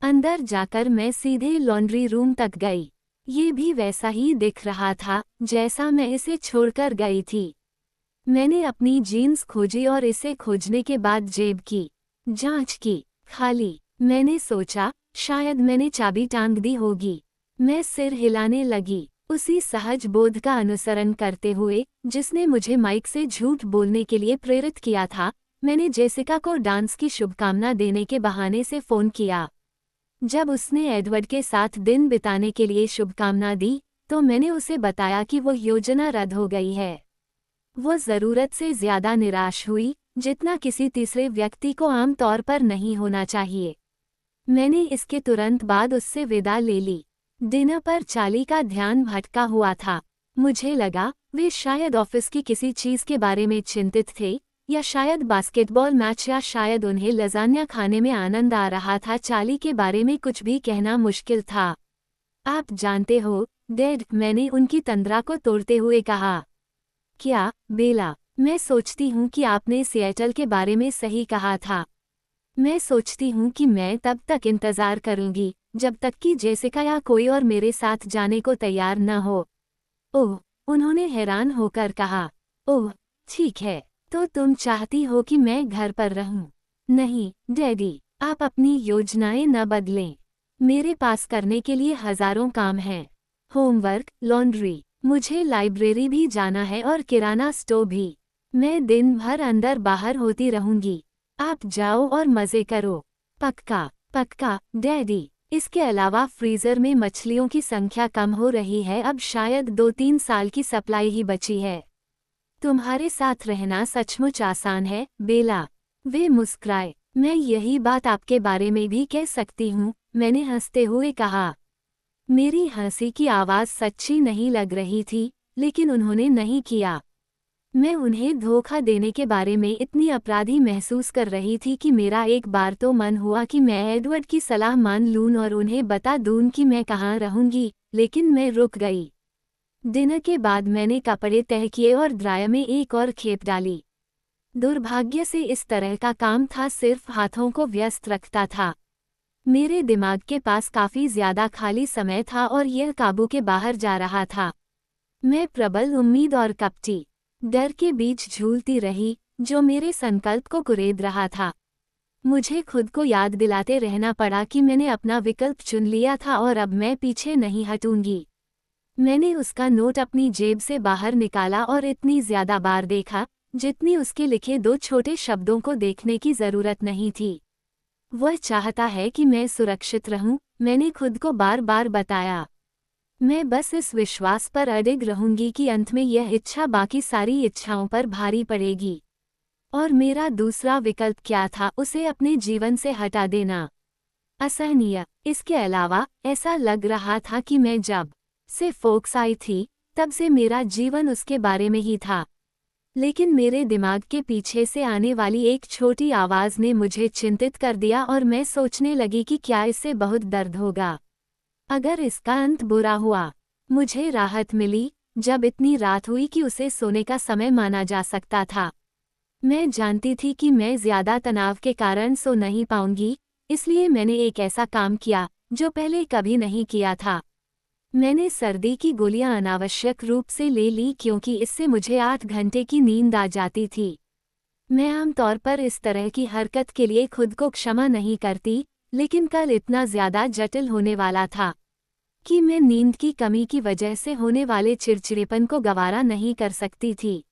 अंदर जाकर मैं सीधे लॉन्ड्री रूम तक गई। ये भी वैसा ही दिख रहा था जैसा मैं इसे छोड़कर गई थी। मैंने अपनी जीन्स खोजी और इसे खोजने के बाद जेब की जांच की, खाली। मैंने सोचा, शायद मैंने चाबी टांग दी होगी। मैं सिर हिलाने लगी, उसी सहज बोध का अनुसरण करते हुए जिसने मुझे माइक से झूठ बोलने के लिए प्रेरित किया था। मैंने जेसिका को डांस की शुभकामना देने के बहाने से फ़ोन किया। जब उसने एडवर्ड के साथ दिन बिताने के लिए शुभकामना दी, तो मैंने उसे बताया कि वो योजना रद्द हो गई है। वो ज़रूरत से ज़्यादा निराश हुई, जितना किसी तीसरे व्यक्ति को आम तौर पर नहीं होना चाहिए। मैंने इसके तुरंत बाद उससे विदा ले ली। डिनर पर चार्ली का ध्यान भटका हुआ था। मुझे लगा वे शायद ऑफिस की किसी चीज़ के बारे में चिंतित थे, या शायद बास्केटबॉल मैच, या शायद उन्हें लजानिया खाने में आनंद आ रहा था। चार्ली के बारे में कुछ भी कहना मुश्किल था। आप जानते हो, डैड, मैंने उनकी तंद्रा को तोड़ते हुए कहा। क्या, बेला? मैं सोचती हूँ कि आपने सिएटल के बारे में सही कहा था। मैं सोचती हूँ कि मैं तब तक इंतज़ार करूँगी जब तक कि जेसिका या कोई और मेरे साथ जाने को तैयार न हो। ओह, उन्होंने हैरान होकर कहा। ओह, ठीक है, तो तुम चाहती हो कि मैं घर पर रहूं? नहीं, डैडी, आप अपनी योजनाएं न बदलें। मेरे पास करने के लिए हज़ारों काम हैं। होमवर्क, लॉन्ड्री, मुझे लाइब्रेरी भी जाना है और किराना स्टोर भी। मैं दिन भर अंदर बाहर होती रहूंगी। आप जाओ और मज़े करो। पक्का, पक्का, डैडी। इसके अलावा फ्रीज़र में मछलियों की संख्या कम हो रही है, अब शायद 2-3 साल की सप्लाई ही बची है। तुम्हारे साथ रहना सचमुच आसान है, बेला। वे मुस्कुराए। मैं यही बात आपके बारे में भी कह सकती हूँ, मैंने हंसते हुए कहा। मेरी हंसी की आवाज़ सच्ची नहीं लग रही थी, लेकिन उन्होंने नहीं किया। मैं उन्हें धोखा देने के बारे में इतनी अपराधी महसूस कर रही थी कि मेरा एक बार तो मन हुआ कि मैं एडवर्ड की सलाह मान लूं और उन्हें बता दूं कि मैं कहाँ रहूंगी, लेकिन मैं रुक गई। डिनर के बाद मैंने कपड़े तह किए और ड्रायर में एक और खेप डाली। दुर्भाग्य से इस तरह का काम था सिर्फ हाथों को व्यस्त रखता था। मेरे दिमाग के पास काफ़ी ज़्यादा खाली समय था और यह काबू के बाहर जा रहा था। मैं प्रबल उम्मीद और कपटी डर के बीच झूलती रही, जो मेरे संकल्प को कुरेद रहा था। मुझे खुद को याद दिलाते रहना पड़ा कि मैंने अपना विकल्प चुन लिया था और अब मैं पीछे नहीं हटूंगी। मैंने उसका नोट अपनी जेब से बाहर निकाला और इतनी ज्यादा बार देखा जितनी उसके लिखे 2 छोटे शब्दों को देखने की जरूरत नहीं थी। वह चाहता है कि मैं सुरक्षित रहूं, मैंने खुद को बार बार बताया। मैं बस इस विश्वास पर अडिग रहूंगी कि अंत में यह इच्छा बाकी सारी इच्छाओं पर भारी पड़ेगी। और मेरा दूसरा विकल्प क्या था, उसे अपने जीवन से हटा देना। असहनीय। इसके अलावा ऐसा लग रहा था कि मैं जब से फोक्स आई थी तब से मेरा जीवन उसके बारे में ही था। लेकिन मेरे दिमाग के पीछे से आने वाली एक छोटी आवाज़ ने मुझे चिंतित कर दिया और मैं सोचने लगी कि क्या इससे बहुत दर्द होगा अगर इसका अंत बुरा हुआ। मुझे राहत मिली जब इतनी रात हुई कि उसे सोने का समय माना जा सकता था। मैं जानती थी कि मैं ज्यादा तनाव के कारण सो नहीं पाऊंगी, इसलिए मैंने एक ऐसा काम किया जो पहले कभी नहीं किया था। मैंने सर्दी की गोलियां अनावश्यक रूप से ले ली क्योंकि इससे मुझे 8 घंटे की नींद आ जाती थी। मैं आमतौर पर इस तरह की हरकत के लिए खुद को क्षमा नहीं करती, लेकिन कल इतना ज्यादा जटिल होने वाला था कि मैं नींद की कमी की वजह से होने वाले चिड़चिड़ेपन को गवारा नहीं कर सकती थी।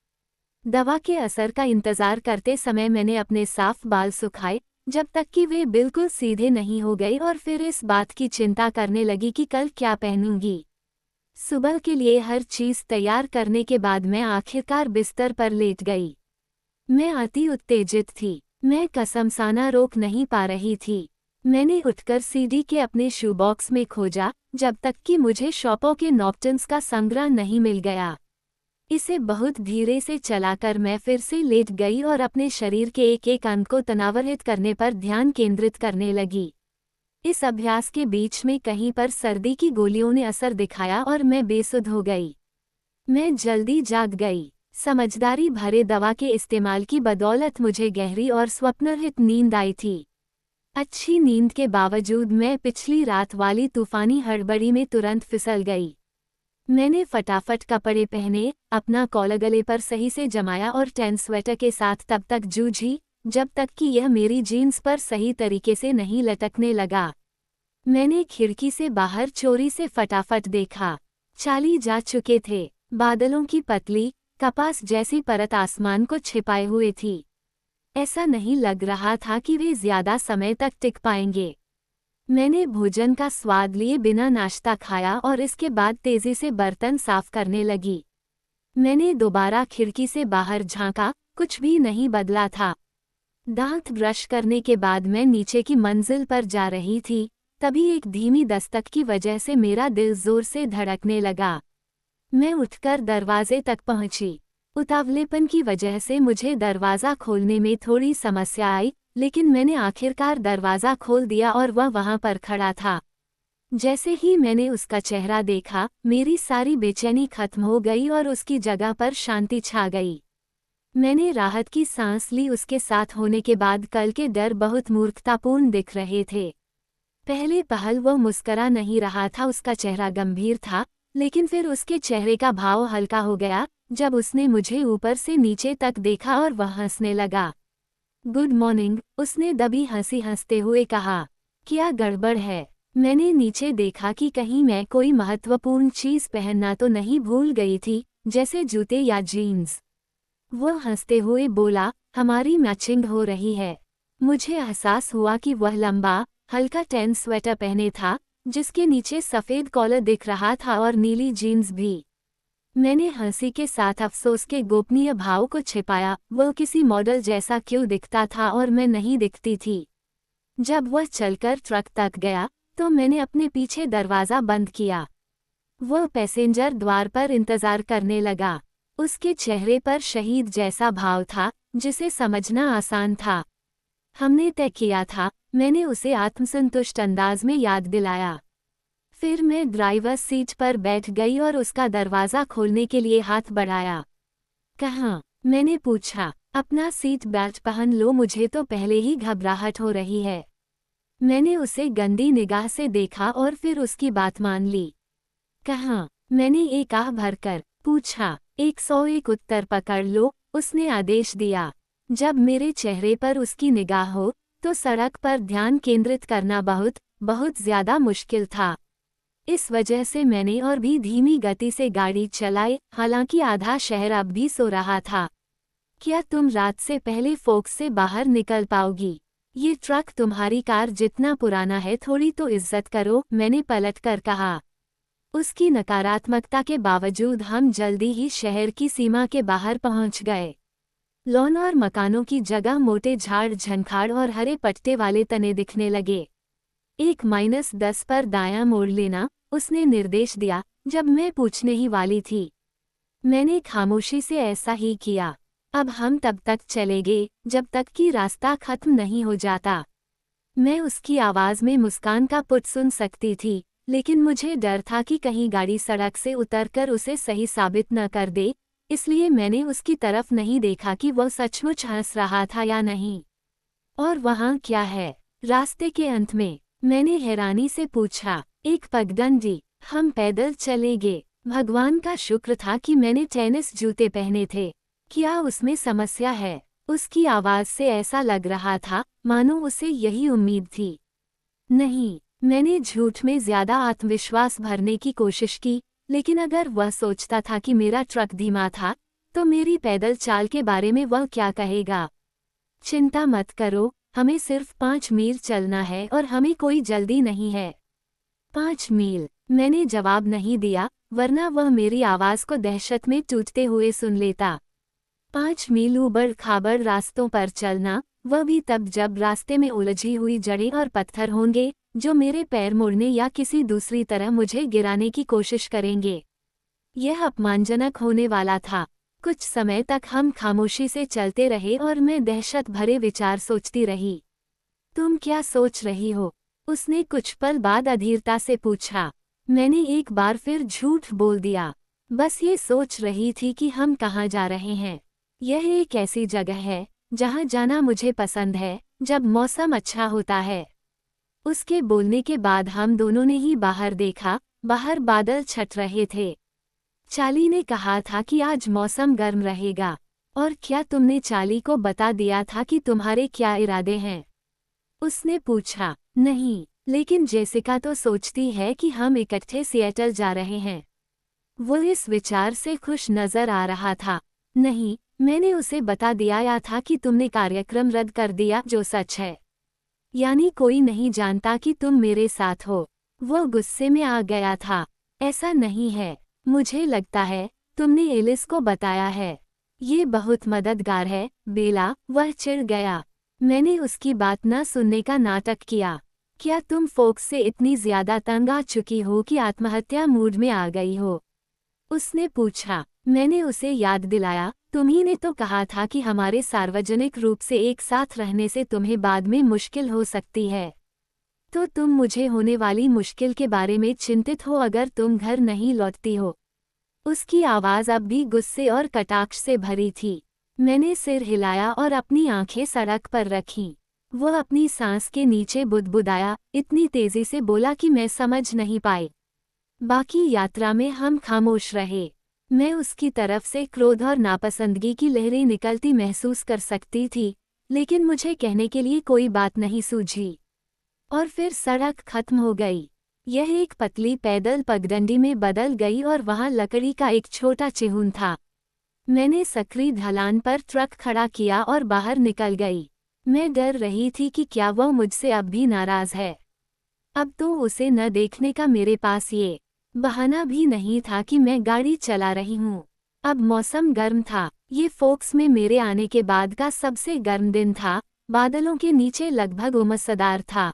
दवा के असर का इंतजार करते समय मैंने अपने साफ बाल सुखाए जब तक कि वे बिल्कुल सीधे नहीं हो गए और फिर इस बात की चिंता करने लगी कि कल क्या पहनूंगी। सुबह के लिए हर चीज तैयार करने के बाद मैं आखिरकार बिस्तर पर लेट गई। मैं अति उत्तेजित थी। मैं कसमसाना रोक नहीं पा रही थी। मैंने उठकर सीढ़ी के अपने शू बॉक्स में खोजा जब तक कि मुझे शॉपों के नॉप्टन्स का संग्रह नहीं मिल गया। इसे बहुत धीरे से चलाकर मैं फिर से लेट गई और अपने शरीर के एक एक अंग को तनावरहित करने पर ध्यान केंद्रित करने लगी। इस अभ्यास के बीच में कहीं पर सर्दी की गोलियों ने असर दिखाया और मैं बेसुध हो गई। मैं जल्दी जाग गई। समझदारी भरे दवा के इस्तेमाल की बदौलत मुझे गहरी और स्वप्नरहित नींद आई थी। अच्छी नींद के बावजूद मैं पिछली रात वाली तूफानी हड़बड़ी में तुरंत फिसल गई। मैंने फटाफट कपड़े पहने, अपना कॉलर गले पर सही से जमाया और टेन स्वेटर के साथ तब तक जूझी जब तक कि यह मेरी जीन्स पर सही तरीके से नहीं लटकने लगा। मैंने खिड़की से बाहर चोरी से फटाफट देखा। चाली जा चुके थे। बादलों की पतली कपास जैसी परत आसमान को छिपाए हुए थी। ऐसा नहीं लग रहा था कि वे ज्यादा समय तक टिक पाएंगे। मैंने भोजन का स्वाद लिए बिना नाश्ता खाया और इसके बाद तेजी से बर्तन साफ करने लगी। मैंने दोबारा खिड़की से बाहर झांका, कुछ भी नहीं बदला था। दांत ब्रश करने के बाद मैं नीचे की मंजिल पर जा रही थी, तभी एक धीमी दस्तक की वजह से मेरा दिल जोर से धड़कने लगा। मैं उठकर दरवाजे तक पहुंची। उतावलेपन की वजह से मुझे दरवाज़ा खोलने में थोड़ी समस्या आई, लेकिन मैंने आखिरकार दरवाज़ा खोल दिया और वह वहां पर खड़ा था। जैसे ही मैंने उसका चेहरा देखा, मेरी सारी बेचैनी खत्म हो गई और उसकी जगह पर शांति छा गई। मैंने राहत की सांस ली। उसके साथ होने के बाद कल के डर बहुत मूर्खतापूर्ण दिख रहे थे। पहले पहल वो मुस्करा नहीं रहा था, उसका चेहरा गंभीर था, लेकिन फिर उसके चेहरे का भाव हल्का हो गया जब उसने मुझे ऊपर से नीचे तक देखा और वह हंसने लगा। गुड मॉर्निंग, उसने दबी हंसी हंसते हुए कहा। क्या गड़बड़ है? मैंने नीचे देखा कि कहीं मैं कोई महत्वपूर्ण चीज पहनना तो नहीं भूल गई थी, जैसे जूते या जीन्स। वह हंसते हुए बोला, हमारी मैचिंग हो रही है। मुझे एहसास हुआ कि वह लंबा हल्का टेन स्वेटर पहने था, जिसके नीचे सफ़ेद कॉलर दिख रहा था और नीली जीन्स भी। मैंने हंसी के साथ अफसोस के गोपनीय भाव को छिपाया। वह किसी मॉडल जैसा क्यों दिखता था और मैं नहीं दिखती थी। जब वह चलकर ट्रक तक गया तो मैंने अपने पीछे दरवाज़ा बंद किया। वह पैसेंजर द्वार पर इंतज़ार करने लगा। उसके चेहरे पर शहीद जैसा भाव था, जिसे समझना आसान था। हमने तय किया था, मैंने उसे आत्मसंतुष्ट अंदाज में याद दिलाया। फिर मैं ड्राइवर सीट पर बैठ गई और उसका दरवाज़ा खोलने के लिए हाथ बढ़ाया। कहाँ? मैंने पूछा। अपना सीट बेल्ट पहन लो, मुझे तो पहले ही घबराहट हो रही है। मैंने उसे गंदी निगाह से देखा और फिर उसकी बात मान ली। कहाँ? मैंने एक आह भरकर पूछा। 101 उत्तर पकड़ लो, उसने आदेश दिया। जब मेरे चेहरे पर उसकी निगाह हो तो सड़क पर ध्यान केंद्रित करना बहुत बहुत ज्यादा मुश्किल था। इस वजह से मैंने और भी धीमी गति से गाड़ी चलाई, हालांकि आधा शहर अब भी सो रहा था। क्या तुम रात से पहले फोक्स से बाहर निकल पाओगी? ये ट्रक तुम्हारी कार जितना पुराना है, थोड़ी तो इज्जत करो, मैंने पलटकर कहा। उसकी नकारात्मकता के बावजूद हम जल्दी ही शहर की सीमा के बाहर पहुंच गए। लॉन और मकानों की जगह मोटे झाड़ झंखाड़ और हरे पत्ते वाले तने दिखने लगे। 1-10 पर दायां मोड़ लेना, उसने निर्देश दिया जब मैं पूछने ही वाली थी। मैंने खामोशी से ऐसा ही किया। अब हम तब तक चलेंगे जब तक कि रास्ता खत्म नहीं हो जाता। मैं उसकी आवाज़ में मुस्कान का पुट सुन सकती थी, लेकिन मुझे डर था कि कहीं गाड़ी सड़क से उतरकर उसे सही साबित न कर दे, इसलिए मैंने उसकी तरफ नहीं देखा कि वह सचमुच हंस रहा था या नहीं। और वहाँ क्या है रास्ते के अंत में? मैंने हैरानी से पूछा। एक पगडंडी। हम पैदल चलेंगे। भगवान का शुक्र था कि मैंने टेनिस जूते पहने थे। क्या उसमें समस्या है? उसकी आवाज़ से ऐसा लग रहा था मानो उसे यही उम्मीद थी। नहीं, मैंने झूठ में ज्यादा आत्मविश्वास भरने की कोशिश की, लेकिन अगर वह सोचता था कि मेरा ट्रक धीमा था, तो मेरी पैदल चाल के बारे में वह क्या कहेगा? चिंता मत करो, हमें सिर्फ 5 मील चलना है और हमें कोई जल्दी नहीं है। 5 मील? मैंने जवाब नहीं दिया, वरना वह मेरी आवाज़ को दहशत में टूटते हुए सुन लेता। 5 मील ऊबड़ खाबड़ रास्तों पर चलना, वह भी तब जब रास्ते में उलझी हुई जड़ें और पत्थर होंगे जो मेरे पैर मोड़ने या किसी दूसरी तरह मुझे गिराने की कोशिश करेंगे। यह अपमानजनक होने वाला था। कुछ समय तक हम खामोशी से चलते रहे और मैं दहशत भरे विचार सोचती रही। तुम क्या सोच रही हो? उसने कुछ पल बाद अधीरता से पूछा। मैंने एक बार फिर झूठ बोल दिया। बस ये सोच रही थी कि हम कहाँ जा रहे हैं। यह एक ऐसी जगह है जहाँ जाना मुझे पसंद है, जब मौसम अच्छा होता है। उसके बोलने के बाद हम दोनों ने ही बाहर देखा। बाहर बादल छट रहे थे। चाली ने कहा था कि आज मौसम गर्म रहेगा। और क्या तुमने चाली को बता दिया था कि तुम्हारे क्या इरादे हैं? उसने पूछा। नहीं, लेकिन जेसिका तो सोचती है कि हम इकट्ठे सिएटल जा रहे हैं। वो इस विचार से खुश नजर आ रहा था। नहीं, मैंने उसे बता दिया था कि तुमने कार्यक्रम रद्द कर दिया, जो सच है। यानी कोई नहीं जानता कि तुम मेरे साथ हो। वो गुस्से में आ गया था। ऐसा नहीं है, मुझे लगता है तुमने एलिस को बताया है। ये बहुत मददगार है, बेला। वह चिढ़ गया। मैंने उसकी बात न सुनने का नाटक किया। क्या तुम फोक्स से इतनी ज्यादा तंग आ चुकी हो कि आत्महत्या मूड में आ गई हो? उसने पूछा। मैंने उसे याद दिलाया, तुम्ही ने तो कहा था कि हमारे सार्वजनिक रूप से एक साथ रहने से तुम्हें बाद में मुश्किल हो सकती है। तो तुम मुझे होने वाली मुश्किल के बारे में चिंतित हो अगर तुम घर नहीं लौटती हो? उसकी आवाज़ अब भी गुस्से और कटाक्ष से भरी थी। मैंने सिर हिलाया और अपनी आंखें सड़क पर रखीं। वह अपनी सांस के नीचे बुदबुदाया, इतनी तेजी से बोला कि मैं समझ नहीं पाई। बाकी यात्रा में हम खामोश रहे। मैं उसकी तरफ से क्रोध और नापसंदगी की लहरें निकलती महसूस कर सकती थी, लेकिन मुझे कहने के लिए कोई बात नहीं सूझी। और फिर सड़क खत्म हो गई। यह एक पतली पैदल पगडंडी में बदल गई और वहां लकड़ी का एक छोटा चिह्न था। मैंने सकरी ढलान पर ट्रक खड़ा किया और बाहर निकल गई। मैं डर रही थी कि क्या वह मुझसे अब भी नाराज है। अब तो उसे न देखने का मेरे पास ये बहाना भी नहीं था कि मैं गाड़ी चला रही हूँ। अब मौसम गर्म था। ये फोक्स में मेरे आने के बाद का सबसे गर्म दिन था। बादलों के नीचे लगभग उमसदार था।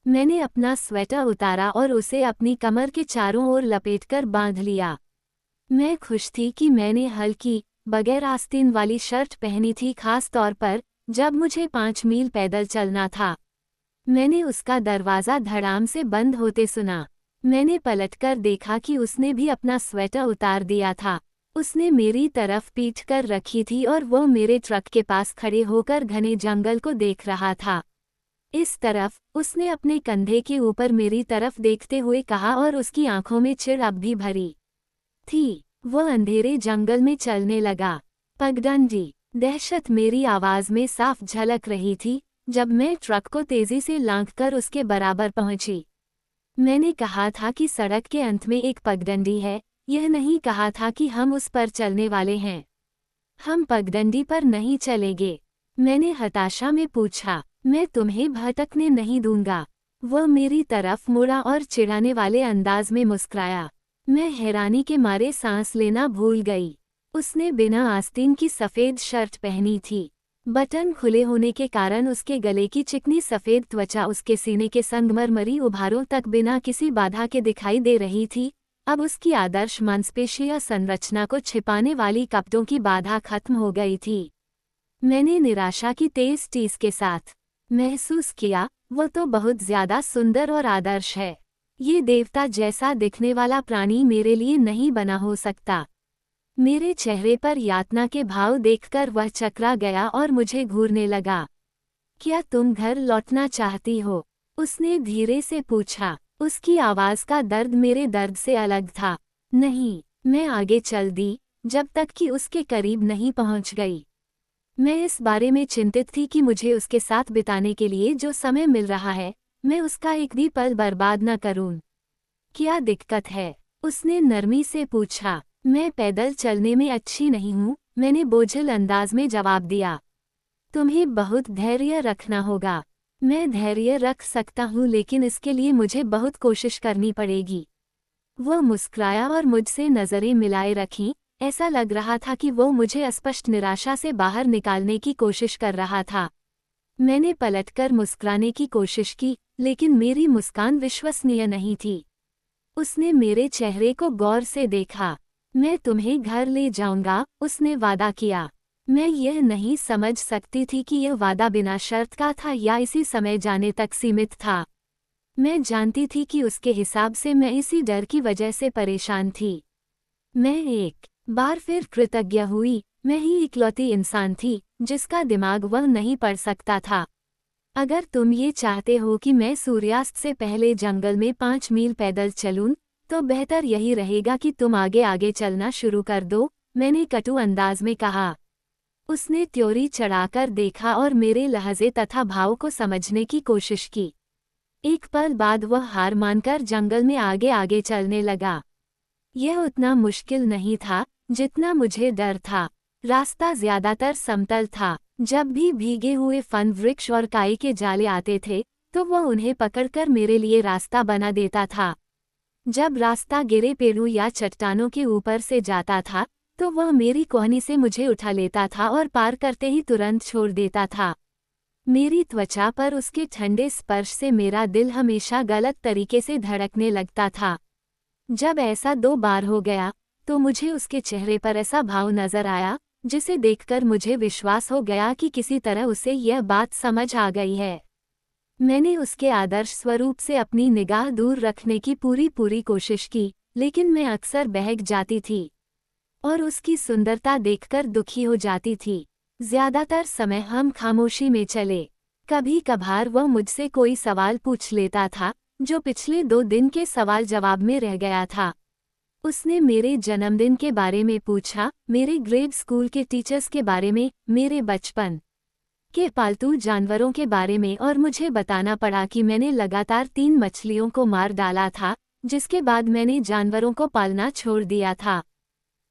मैंने अपना स्वेटर उतारा और उसे अपनी कमर के चारों ओर लपेटकर बांध लिया। मैं खुश थी कि मैंने हल्की, बगैर आस्तीन वाली शर्ट पहनी थी, खास तौर पर जब मुझे 5 मील पैदल चलना था। मैंने उसका दरवाज़ा धड़ाम से बंद होते सुना। मैंने पलटकर देखा कि उसने भी अपना स्वेटर उतार दिया था। उसने मेरी तरफ पीठ कर रखी थी और वो मेरे ट्रक के पास खड़े होकर घने जंगल को देख रहा था। इस तरफ उसने अपने कंधे के ऊपर मेरी तरफ देखते हुए कहा और उसकी आंखों में चिढ़ अब भी भरी थी। वह अंधेरे जंगल में चलने लगा। पगडंडी। दहशत मेरी आवाज में साफ झलक रही थी, जब मैं ट्रक को तेजी से लांघकर उसके बराबर पहुंची। मैंने कहा था कि सड़क के अंत में एक पगडंडी है, यह नहीं कहा था कि हम उस पर चलने वाले हैं। हम पगडंडी पर नहीं चलेंगे। मैंने हताशा में पूछा। मैं तुम्हें भटकने नहीं दूंगा। वह मेरी तरफ मुड़ा और चिढ़ाने वाले अंदाज में मुस्कुराया। मैं हैरानी के मारे सांस लेना भूल गई। उसने बिना आस्तीन की सफ़ेद शर्ट पहनी थी। बटन खुले होने के कारण उसके गले की चिकनी सफ़ेद त्वचा उसके सीने के संगमरमरी उभारों तक बिना किसी बाधा के दिखाई दे रही थी। अब उसकी आदर्श मांसपेशिया संरचना को छिपाने वाली कपड़ों की बाधा खत्म हो गई थी। मैंने निराशा की तेज टीस के साथ महसूस किया, वह तो बहुत ज्यादा सुंदर और आदर्श है। ये देवता जैसा दिखने वाला प्राणी मेरे लिए नहीं बना हो सकता। मेरे चेहरे पर यातना के भाव देखकर वह चकरा गया और मुझे घूरने लगा। क्या तुम घर लौटना चाहती हो? उसने धीरे से पूछा। उसकी आवाज़ का दर्द मेरे दर्द से अलग था। नहीं, मैं आगे चल दी, जब तक कि उसके करीब नहीं पहुंच गई। मैं इस बारे में चिंतित थी कि मुझे उसके साथ बिताने के लिए जो समय मिल रहा है, मैं उसका एक भी पल बर्बाद न करूं। क्या दिक्कत है? उसने नरमी से पूछा। मैं पैदल चलने में अच्छी नहीं हूँ, मैंने बोझिल अंदाज में जवाब दिया। तुम्हें बहुत धैर्य रखना होगा। मैं धैर्य रख सकता हूँ, लेकिन इसके लिए मुझे बहुत कोशिश करनी पड़ेगी। वह मुस्कुराया और मुझसे नज़रें मिलाए रखीं। ऐसा लग रहा था कि वो मुझे अस्पष्ट निराशा से बाहर निकालने की कोशिश कर रहा था। मैंने पलटकर मुस्कुराने की कोशिश की, लेकिन मेरी मुस्कान विश्वसनीय नहीं थी। उसने मेरे चेहरे को गौर से देखा। मैं तुम्हें घर ले जाऊंगा, उसने वादा किया। मैं यह नहीं समझ सकती थी कि यह वादा बिना शर्त का था या इसी समय जाने तक सीमित था। मैं जानती थी कि उसके हिसाब से मैं इसी डर की वजह से परेशान थी। मैं एक बार फिर कृतज्ञ हुई। मैं ही इकलौती इंसान थी जिसका दिमाग वह नहीं पढ़ सकता था। अगर तुम ये चाहते हो कि मैं सूर्यास्त से पहले जंगल में 5 मील पैदल चलूं, तो बेहतर यही रहेगा कि तुम आगे आगे चलना शुरू कर दो, मैंने कटु अंदाज में कहा। उसने त्योरी चढ़ाकर देखा और मेरे लहजे तथा भाव को समझने की कोशिश की। एक पल बाद वह हार मानकर जंगल में आगे आगे चलने लगा। यह उतना मुश्किल नहीं था जितना मुझे डर था। रास्ता ज्यादातर समतल था। जब भी भीगे हुए फन वृक्ष और काई के जाले आते थे, तो वह उन्हें पकड़कर मेरे लिए रास्ता बना देता था। जब रास्ता गिरे पेड़ों या चट्टानों के ऊपर से जाता था, तो वह मेरी कोहनी से मुझे उठा लेता था और पार करते ही तुरंत छोड़ देता था। मेरी त्वचा पर उसके ठंडे स्पर्श से मेरा दिल हमेशा गलत तरीके से धड़कने लगता था। जब ऐसा 2 बार हो गया, तो मुझे उसके चेहरे पर ऐसा भाव नजर आया, जिसे देखकर मुझे विश्वास हो गया कि किसी तरह उसे यह बात समझ आ गई है। मैंने उसके आदर्श स्वरूप से अपनी निगाह दूर रखने की पूरी कोशिश की, लेकिन मैं अक्सर बहक जाती थी और उसकी सुंदरता देखकर दुखी हो जाती थी। ज्यादातर समय हम खामोशी में चले। कभी कभार वह मुझसे कोई सवाल पूछ लेता था, जो पिछले 2 दिन के सवाल जवाब में रह गया था। उसने मेरे जन्मदिन के बारे में पूछा, मेरे ग्रेड स्कूल के टीचर्स के बारे में, मेरे बचपन के पालतू जानवरों के बारे में, और मुझे बताना पड़ा कि मैंने लगातार 3 मछलियों को मार डाला था, जिसके बाद मैंने जानवरों को पालना छोड़ दिया था।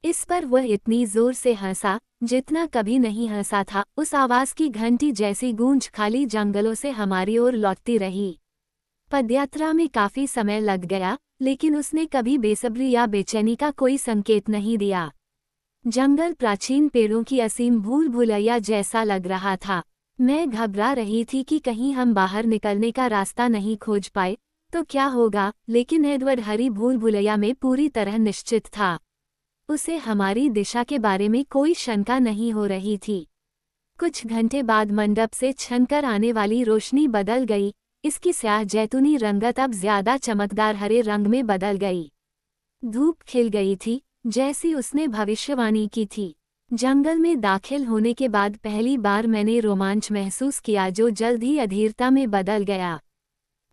इस पर वह इतनी जोर से हंसा जितना कभी नहीं हंसा था। उस आवाज की घंटी जैसी गूंज खाली जंगलों से हमारी ओर लौटती रही। पदयात्रा में काफी समय लग गया, लेकिन उसने कभी बेसब्री या बेचैनी का कोई संकेत नहीं दिया। जंगल प्राचीन पेड़ों की असीम भूल भुलैया जैसा लग रहा था। मैं घबरा रही थी कि कहीं हम बाहर निकलने का रास्ता नहीं खोज पाए तो क्या होगा, लेकिन एडवर्ड हरी भूल भुलैया में पूरी तरह निश्चित था। उसे हमारी दिशा के बारे में कोई शंका नहीं हो रही थी। कुछ घंटे बाद मंडप से छनकर आने वाली रोशनी बदल गई। इसकी स्याह जैतूनी रंगत अब ज्यादा चमकदार हरे रंग में बदल गई। धूप खिल गई थी, जैसी उसने भविष्यवाणी की थी। जंगल में दाखिल होने के बाद पहली बार मैंने रोमांच महसूस किया, जो जल्द ही अधीरता में बदल गया।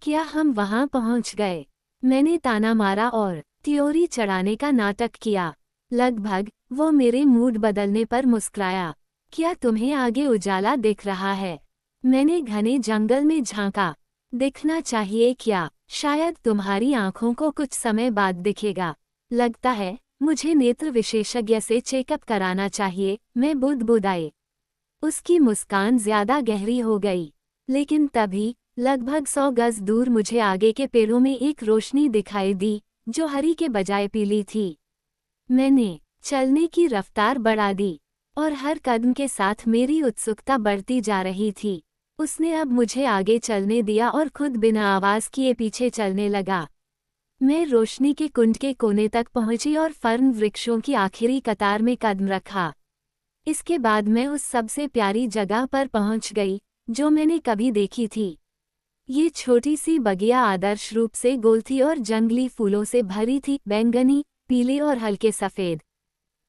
क्या हम वहां पहुंच गए? मैंने ताना मारा और त्योरी चढ़ाने का नाटक किया। लगभग। वो मेरे मूड बदलने पर मुस्कुराया। क्या तुम्हें आगे उजाला दिख रहा है? मैंने घने जंगल में झांका। दिखना चाहिए क्या? शायद तुम्हारी आंखों को कुछ समय बाद दिखेगा। लगता है मुझे नेत्र विशेषज्ञ से चेकअप कराना चाहिए, मैं बुदबुदाई। उसकी मुस्कान ज्यादा गहरी हो गई। लेकिन तभी लगभग 100 गज दूर मुझे आगे के पेड़ों में एक रोशनी दिखाई दी, जो हरी के बजाय पीली थी। मैंने चलने की रफ्तार बढ़ा दी, और हर कदम के साथ मेरी उत्सुकता बढ़ती जा रही थी। उसने अब मुझे आगे चलने दिया और खुद बिना आवाज किए पीछे चलने लगा। मैं रोशनी के कुंड के कोने तक पहुंची और फर्न वृक्षों की आखिरी कतार में कदम रखा। इसके बाद मैं उस सबसे प्यारी जगह पर पहुंच गई, जो मैंने कभी देखी थी। ये छोटी सी बगिया आदर्श रूप से गोल थी और जंगली फूलों से भरी थी, बैंगनी, पीले और हल्के सफेद।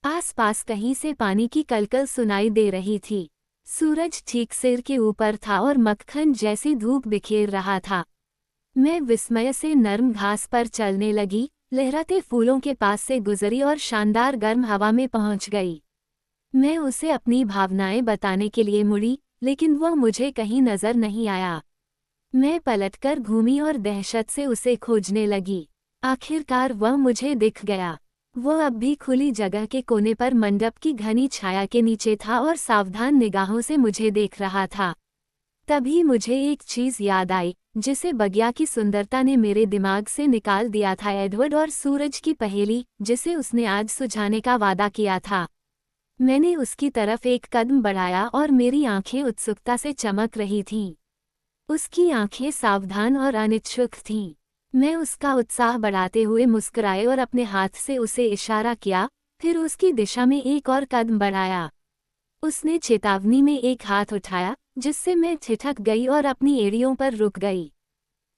आसपास कहीं से पानी की कलकल सुनाई दे रही थी। सूरज ठीक सिर के ऊपर था और मक्खन जैसी धूप बिखेर रहा था। मैं विस्मय से नर्म घास पर चलने लगी, लहराते फूलों के पास से गुजरी और शानदार गर्म हवा में पहुंच गई। मैं उसे अपनी भावनाएं बताने के लिए मुड़ी, लेकिन वह मुझे कहीं नजर नहीं आया। मैं पलटकर घूमी और दहशत से उसे खोजने लगी। आखिरकार वह मुझे दिख गया। वह अब भी खुली जगह के कोने पर मंडप की घनी छाया के नीचे था और सावधान निगाहों से मुझे देख रहा था। तभी मुझे एक चीज याद आई, जिसे बगिया की सुंदरता ने मेरे दिमाग से निकाल दिया था, एडवर्ड और सूरज की पहेली, जिसे उसने आज सुलझाने का वादा किया था। मैंने उसकी तरफ एक कदम बढ़ाया और मेरी आंखें उत्सुकता से चमक रही थीं। उसकी आंखें सावधान और अनिच्छुक थीं। मैं उसका उत्साह बढ़ाते हुए मुस्कुराए और अपने हाथ से उसे इशारा किया, फिर उसकी दिशा में एक और कदम बढ़ाया। उसने चेतावनी में एक हाथ उठाया, जिससे मैं ठिठक गई और अपनी एड़ियों पर रुक गई।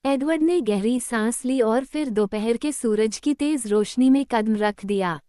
एडवर्ड ने गहरी सांस ली और फिर दोपहर के सूरज की तेज रोशनी में कदम रख दिया।